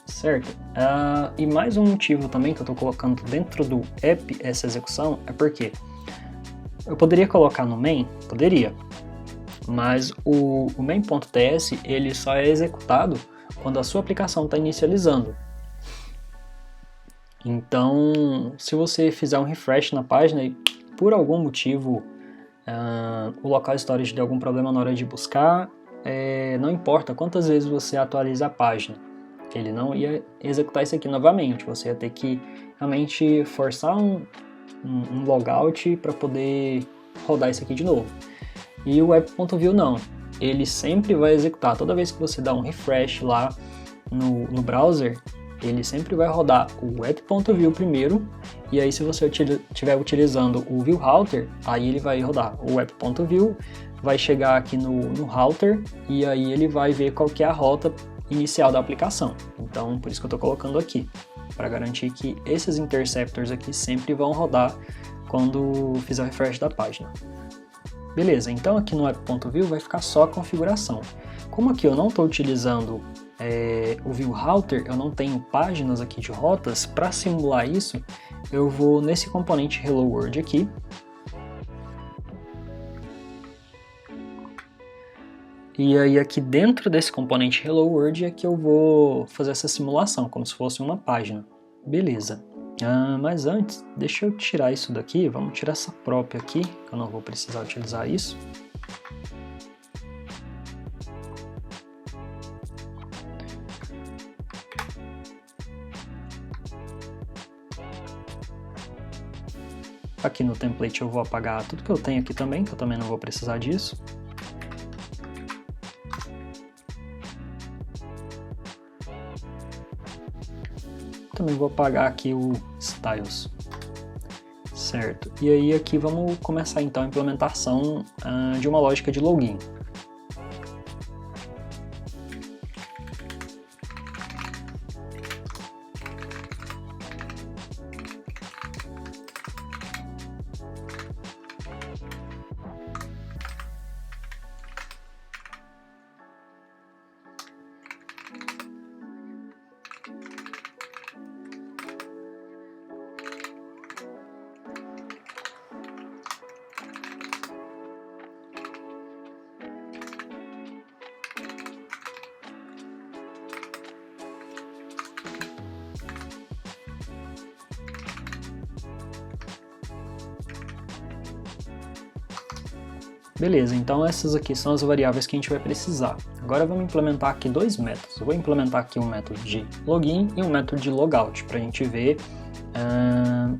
Speaker 1: Certo? E mais um motivo também que eu estou colocando dentro do app essa execução é porque eu poderia colocar no main? Poderia, mas o main.ts ele só é executado quando a sua aplicação está inicializando. Então, se você fizer um refresh na página e por algum motivo o local storage der algum problema na hora de buscar, não importa quantas vezes você atualiza a página, ele não ia executar isso aqui novamente, você ia ter que realmente forçar um logout para poder rodar isso aqui de novo. E o app.view não, ele sempre vai executar, toda vez que você dá um refresh lá no browser, ele sempre vai rodar o app.view primeiro, e aí se você estiver utilizando o view router, aí ele vai rodar o app.view, vai chegar aqui no router, e aí ele vai ver qual que é a rota inicial da aplicação. Então, por isso que eu estou colocando aqui, para garantir que esses interceptors aqui sempre vão rodar quando fizer o refresh da página. Beleza, então aqui no app.view vai ficar só a configuração. Como aqui eu não estou utilizando o view router, eu não tenho páginas aqui de rotas, para simular isso, eu vou nesse componente Hello World aqui, E aí aqui dentro desse componente Hello World é que eu vou fazer essa simulação, como se fosse uma página. Beleza. Mas antes, deixa eu tirar isso daqui, vamos tirar essa própria aqui, que eu não vou precisar utilizar isso. Aqui no template eu vou apagar tudo que eu tenho aqui também, que eu também não vou precisar disso. Também vou apagar aqui o Styles. Certo. E aí aqui vamos começar então a implementação de uma lógica de login. Beleza, então essas aqui são as variáveis que a gente vai precisar. Agora vamos implementar aqui dois métodos. Eu vou implementar aqui um método de login e um método de logout, para a gente ver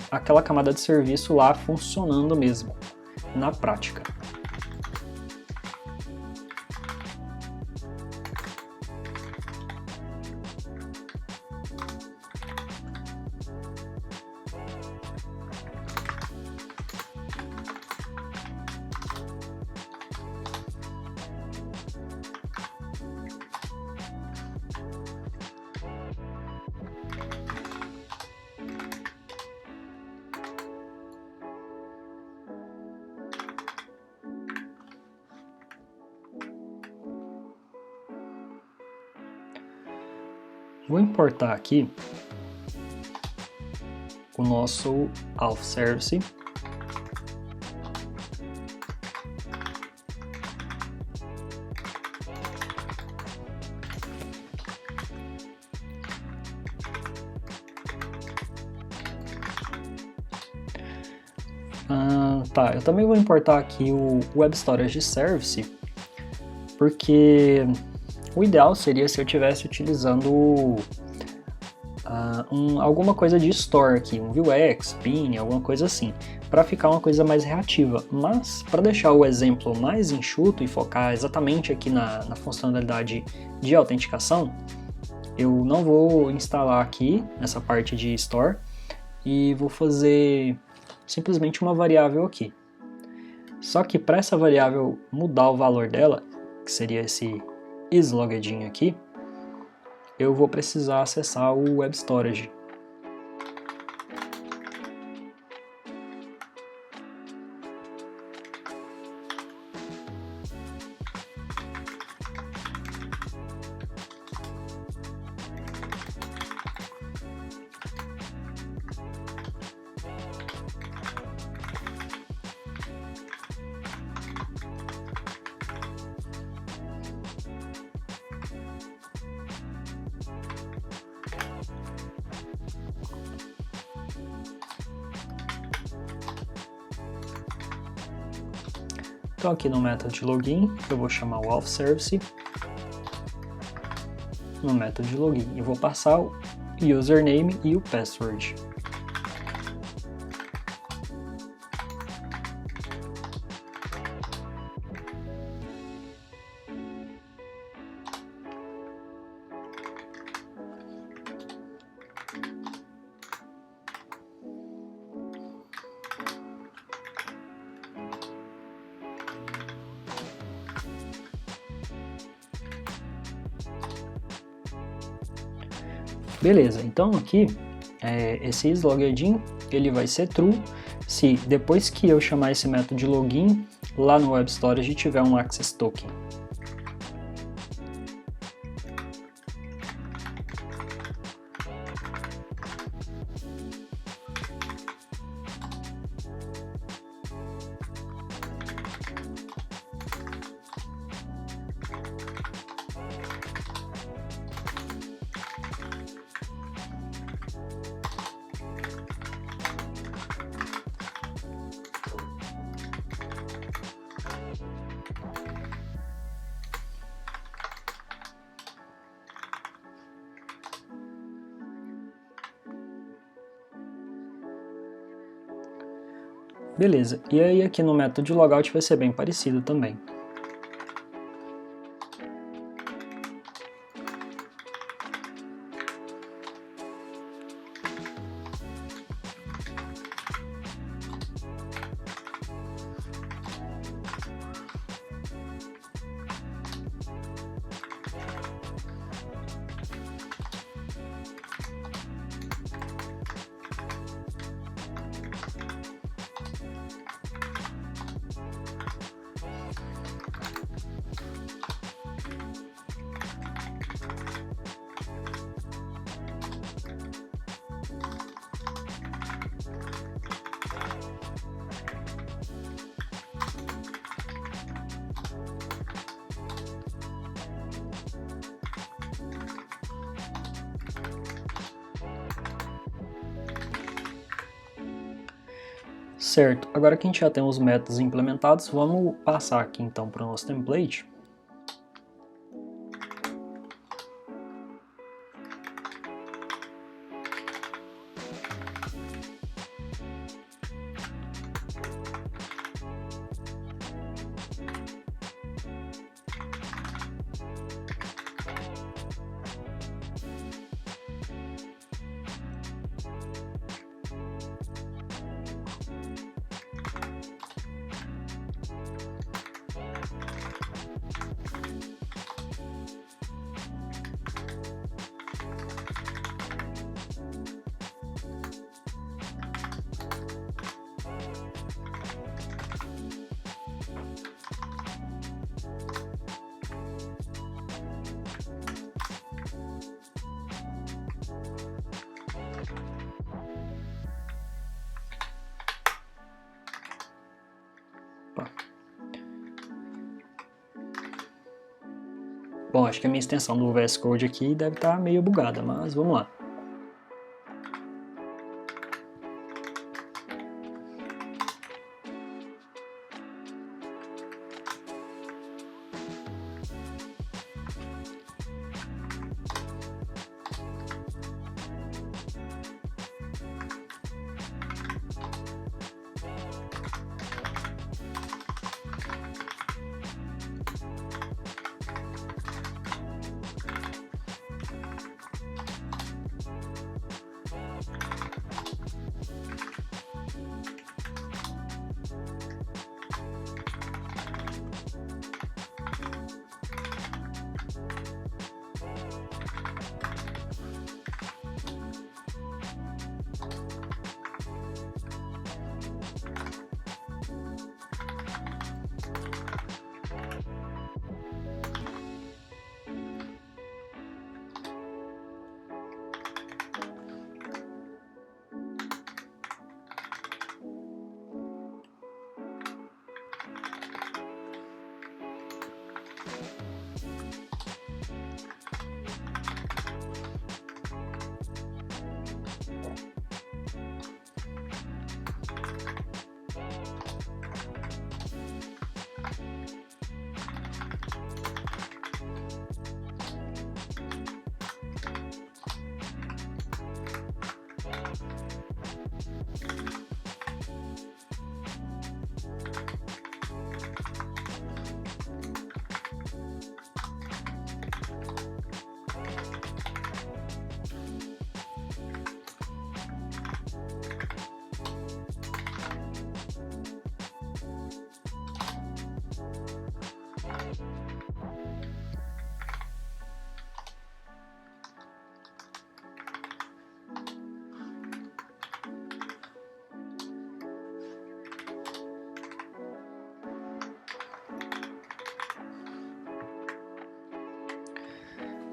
Speaker 1: aquela camada de serviço lá funcionando mesmo, na prática. Vou importar aqui o nosso auth service. Tá, eu também vou importar aqui o Web Storage Service, porque o ideal seria se eu estivesse utilizando alguma coisa de store aqui, um Vuex, Pin, alguma coisa assim, para ficar uma coisa mais reativa. Mas para deixar o exemplo mais enxuto e focar exatamente aqui na funcionalidade de autenticação, eu não vou instalar aqui essa parte de store e vou fazer simplesmente uma variável aqui. Só que para essa variável mudar o valor dela, que seria esse isLogged aqui, eu vou precisar acessar o Web Storage. Então aqui no método de login eu vou chamar o auth service. No método de login eu vou passar o username e o password. Beleza, então aqui esse isLogged ele vai ser true se depois que eu chamar esse método de login lá no Web Storage tiver um access token. Beleza, e aí aqui no método de logout vai ser bem parecido também. Certo, agora que a gente já tem os métodos implementados, vamos passar aqui então para o nosso template. Bom, acho que a minha extensão do VS Code aqui deve estar meio bugada, mas vamos lá.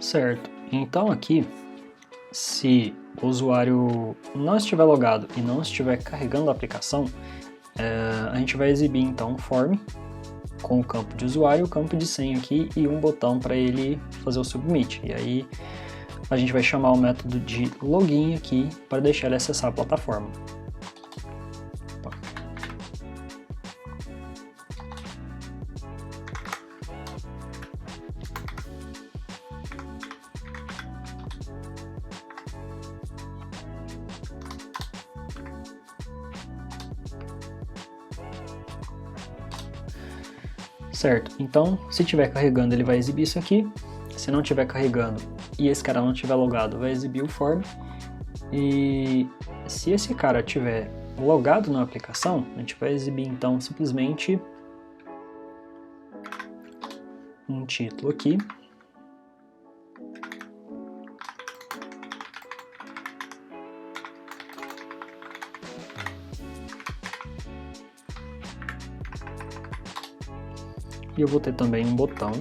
Speaker 1: Certo, então aqui, se o usuário não estiver logado e não estiver carregando a aplicação, a gente vai exibir então um form com o campo de usuário, o campo de senha aqui e um botão para ele fazer o submit. E aí a gente vai chamar o método de login aqui para deixar ele acessar a plataforma. Certo, então se estiver carregando ele vai exibir isso aqui, se não estiver carregando e esse cara não estiver logado vai exibir o form, e se esse cara estiver logado na aplicação, a gente vai exibir então simplesmente um título aqui, e eu vou ter também um botão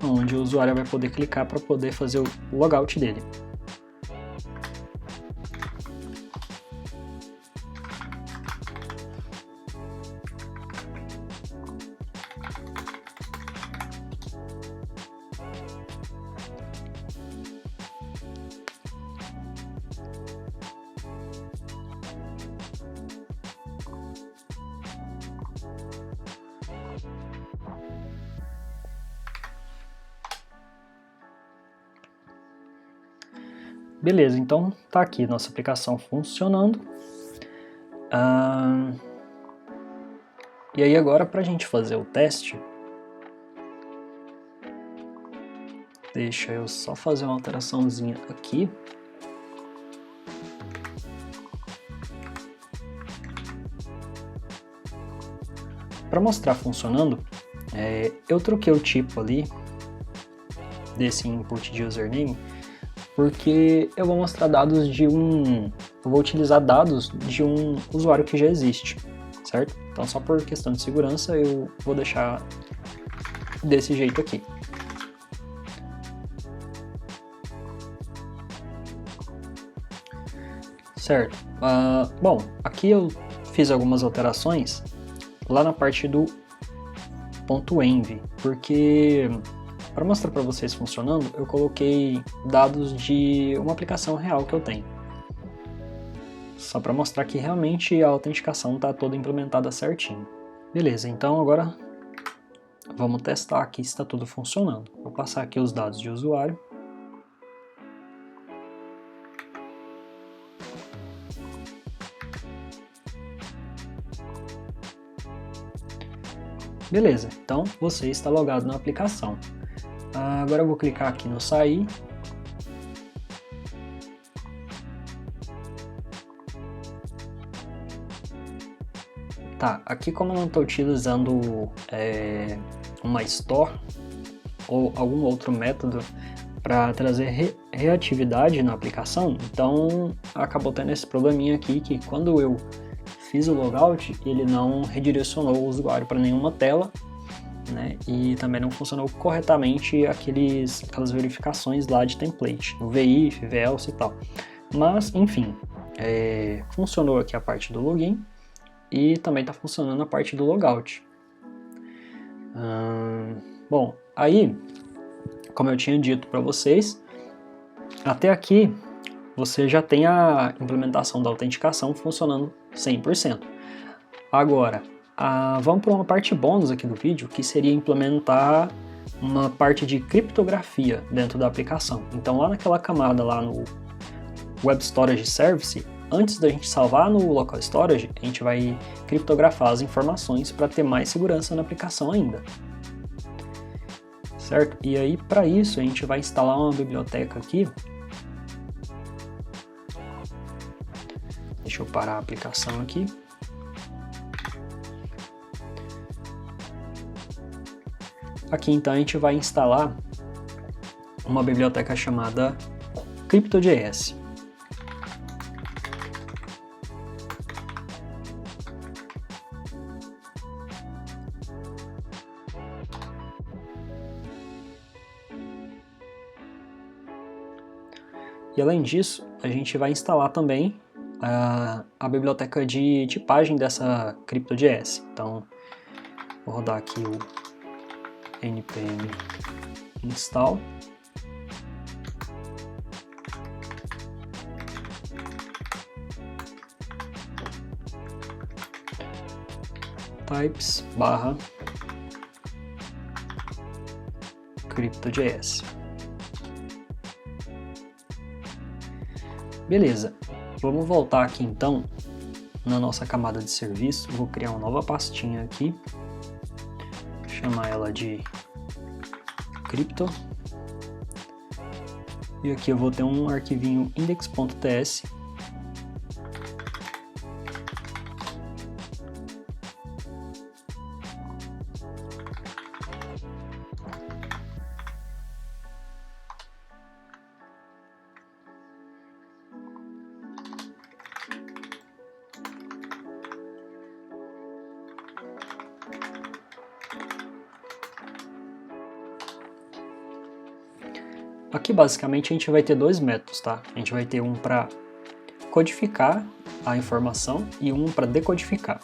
Speaker 1: onde o usuário vai poder clicar para poder fazer o logout dele. Beleza, então tá aqui nossa aplicação funcionando. E aí agora para a gente fazer o teste, deixa eu só fazer uma alteraçãozinha aqui. Para mostrar funcionando, eu troquei o tipo ali desse input de username, porque eu vou mostrar dados eu vou utilizar dados de um usuário que já existe, certo? Então só por questão de segurança eu vou deixar desse jeito aqui. Certo, bom, aqui eu fiz algumas alterações lá na parte do .env, porque para mostrar para vocês funcionando, eu coloquei dados de uma aplicação real que eu tenho. Só para mostrar que realmente a autenticação está toda implementada certinho. Beleza, então agora vamos testar aqui se está tudo funcionando. Vou passar aqui os dados de usuário. Beleza, então você está logado na aplicação. Agora eu vou clicar aqui no sair. Tá, aqui como eu não estou utilizando uma store ou algum outro método para trazer reatividade na aplicação, então acabou tendo esse probleminha aqui que quando eu fiz o logout, ele não redirecionou o usuário para nenhuma tela, né? E também não funcionou corretamente aquelas verificações lá de template, o VIF, VELSE e tal. Mas, enfim, funcionou aqui a parte do login e também está funcionando a parte do logout. Bom, aí, como eu tinha dito para vocês, até aqui você já tem a implementação da autenticação funcionando 100%. Agora, vamos para uma parte bônus aqui do vídeo, que seria implementar uma parte de criptografia dentro da aplicação. Então lá naquela camada lá no Web Storage Service, antes da gente salvar no Local Storage, a gente vai criptografar as informações para ter mais segurança na aplicação ainda. Certo? E aí para isso a gente vai instalar uma biblioteca aqui. Deixa eu parar a aplicação aqui. Aqui então a gente vai instalar uma biblioteca chamada Crypto.js. E além disso, a gente vai instalar também a biblioteca de tipagem dessa Crypto.js. Então, vou rodar aqui o npm install. Types /Crypto.js. Beleza, vamos voltar aqui então na nossa camada de serviço. Vou criar uma nova pastinha aqui, chamar ela de Crypto. E aqui eu vou ter um arquivinho index.ts. Aqui basicamente a gente vai ter dois métodos, tá? A gente vai ter um para codificar a informação e um para decodificar.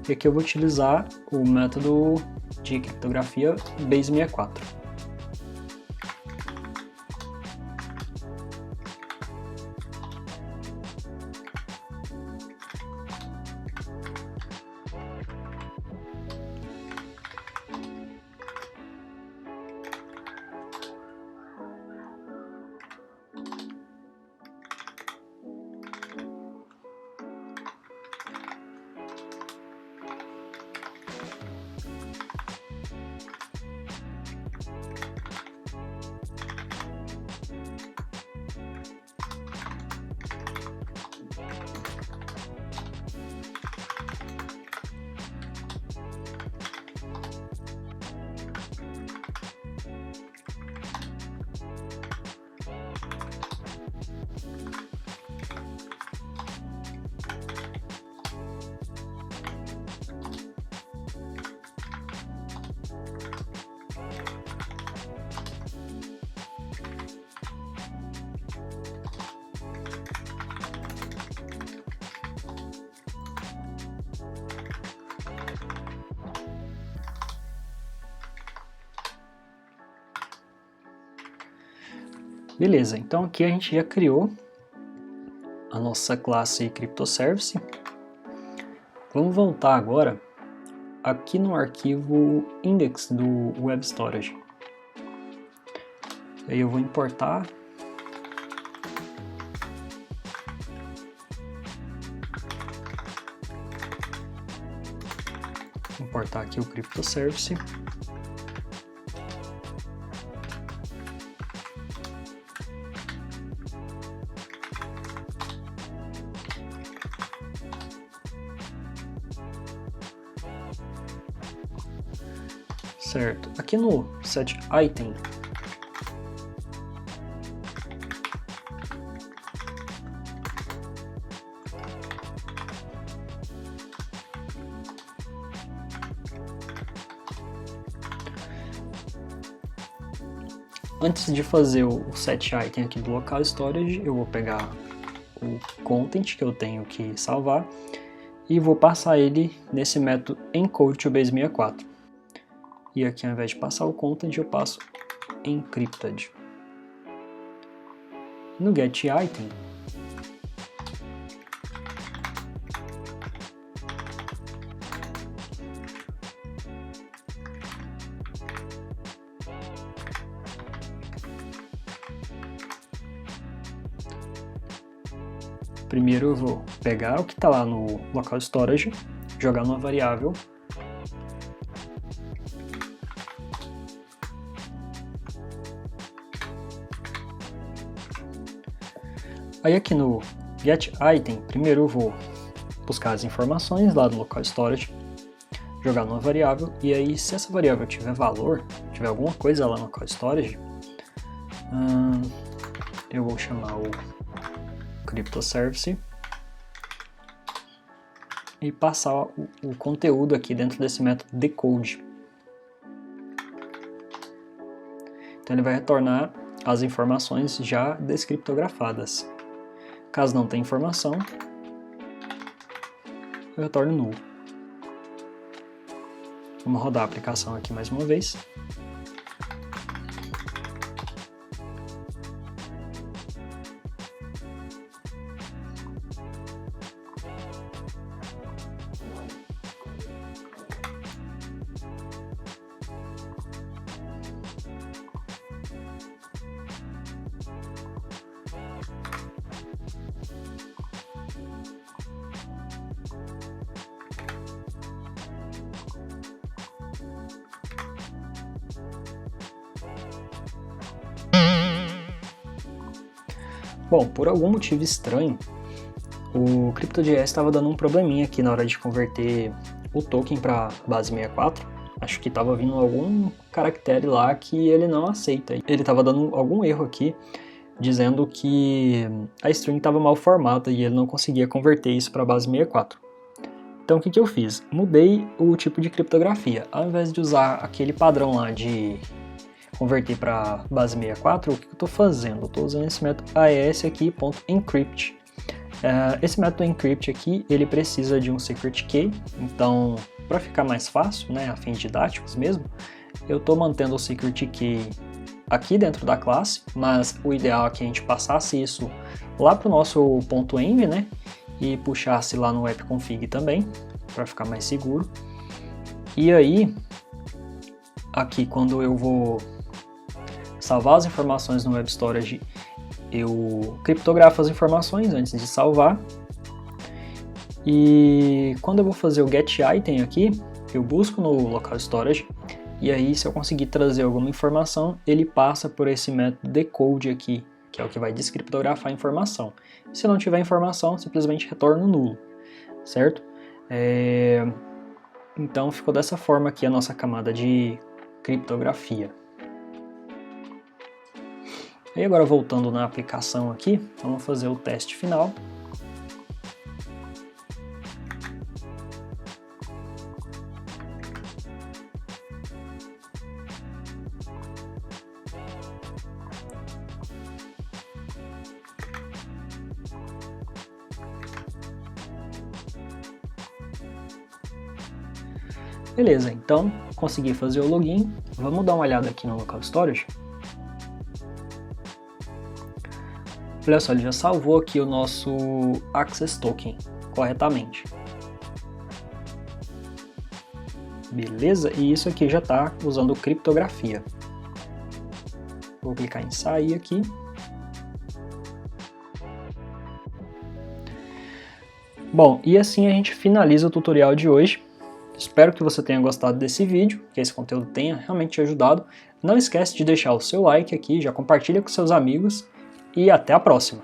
Speaker 1: E aqui eu vou utilizar o método de criptografia Base64. Beleza, então aqui a gente já criou a nossa classe CryptoService. Vamos voltar agora aqui no arquivo index do Web Storage. Aí eu vou importar aqui o CryptoService. Certo, aqui no setItem antes de fazer o setItem aqui do local storage, eu vou pegar o content que eu tenho que salvar e vou passar ele nesse método encode to base64. E aqui, ao invés de passar o content, eu passo encrypted. No getItem, primeiro eu vou pegar o que está lá no local storage, jogar numa variável. Aí aqui no getItem, primeiro eu vou buscar as informações lá do local storage, jogar numa variável, e aí se essa variável tiver valor, tiver alguma coisa lá no local storage, eu vou chamar o CryptoService e passar o conteúdo aqui dentro desse método decode. Então ele vai retornar as informações já descriptografadas. Caso não tenha informação, eu retorno nulo. Vamos rodar a aplicação aqui mais uma vez. Bom, por algum motivo estranho, o CryptoJS estava dando um probleminha aqui na hora de converter o token para base 64. Acho que estava vindo algum caractere lá que ele não aceita. Ele estava dando algum erro aqui, dizendo que a string estava mal formada e ele não conseguia converter isso para base 64. Então o que eu fiz? Mudei o tipo de criptografia. Ao invés de usar aquele padrão lá de converter para base 64, o que eu estou fazendo? Eu estou usando esse método AES aqui, .encrypt. Esse método encrypt aqui, ele precisa de um secret key, então para ficar mais fácil, né, a fins didáticos mesmo, eu estou mantendo o secret key aqui dentro da classe, mas o ideal é que a gente passasse isso lá para o nosso .env, né, e puxasse lá no webconfig também, para ficar mais seguro. E aí, aqui quando eu vou salvar as informações no Web Storage, eu criptografo as informações antes de salvar. E quando eu vou fazer o getItem aqui, eu busco no local storage, e aí se eu conseguir trazer alguma informação, ele passa por esse método decode aqui, que é o que vai descriptografar a informação. Se não tiver informação, simplesmente retorna nulo, certo? Então ficou dessa forma aqui a nossa camada de criptografia. E agora voltando na aplicação aqui, vamos fazer o teste final. Beleza, então consegui fazer o login. Vamos dar uma olhada aqui no local storage. Olha só, ele já salvou aqui o nosso Access Token corretamente. Beleza? E isso aqui já está usando criptografia. Vou clicar em sair aqui. Bom, e assim a gente finaliza o tutorial de hoje. Espero que você tenha gostado desse vídeo, que esse conteúdo tenha realmente te ajudado. Não esquece de deixar o seu like aqui, já compartilha com seus amigos. E até a próxima!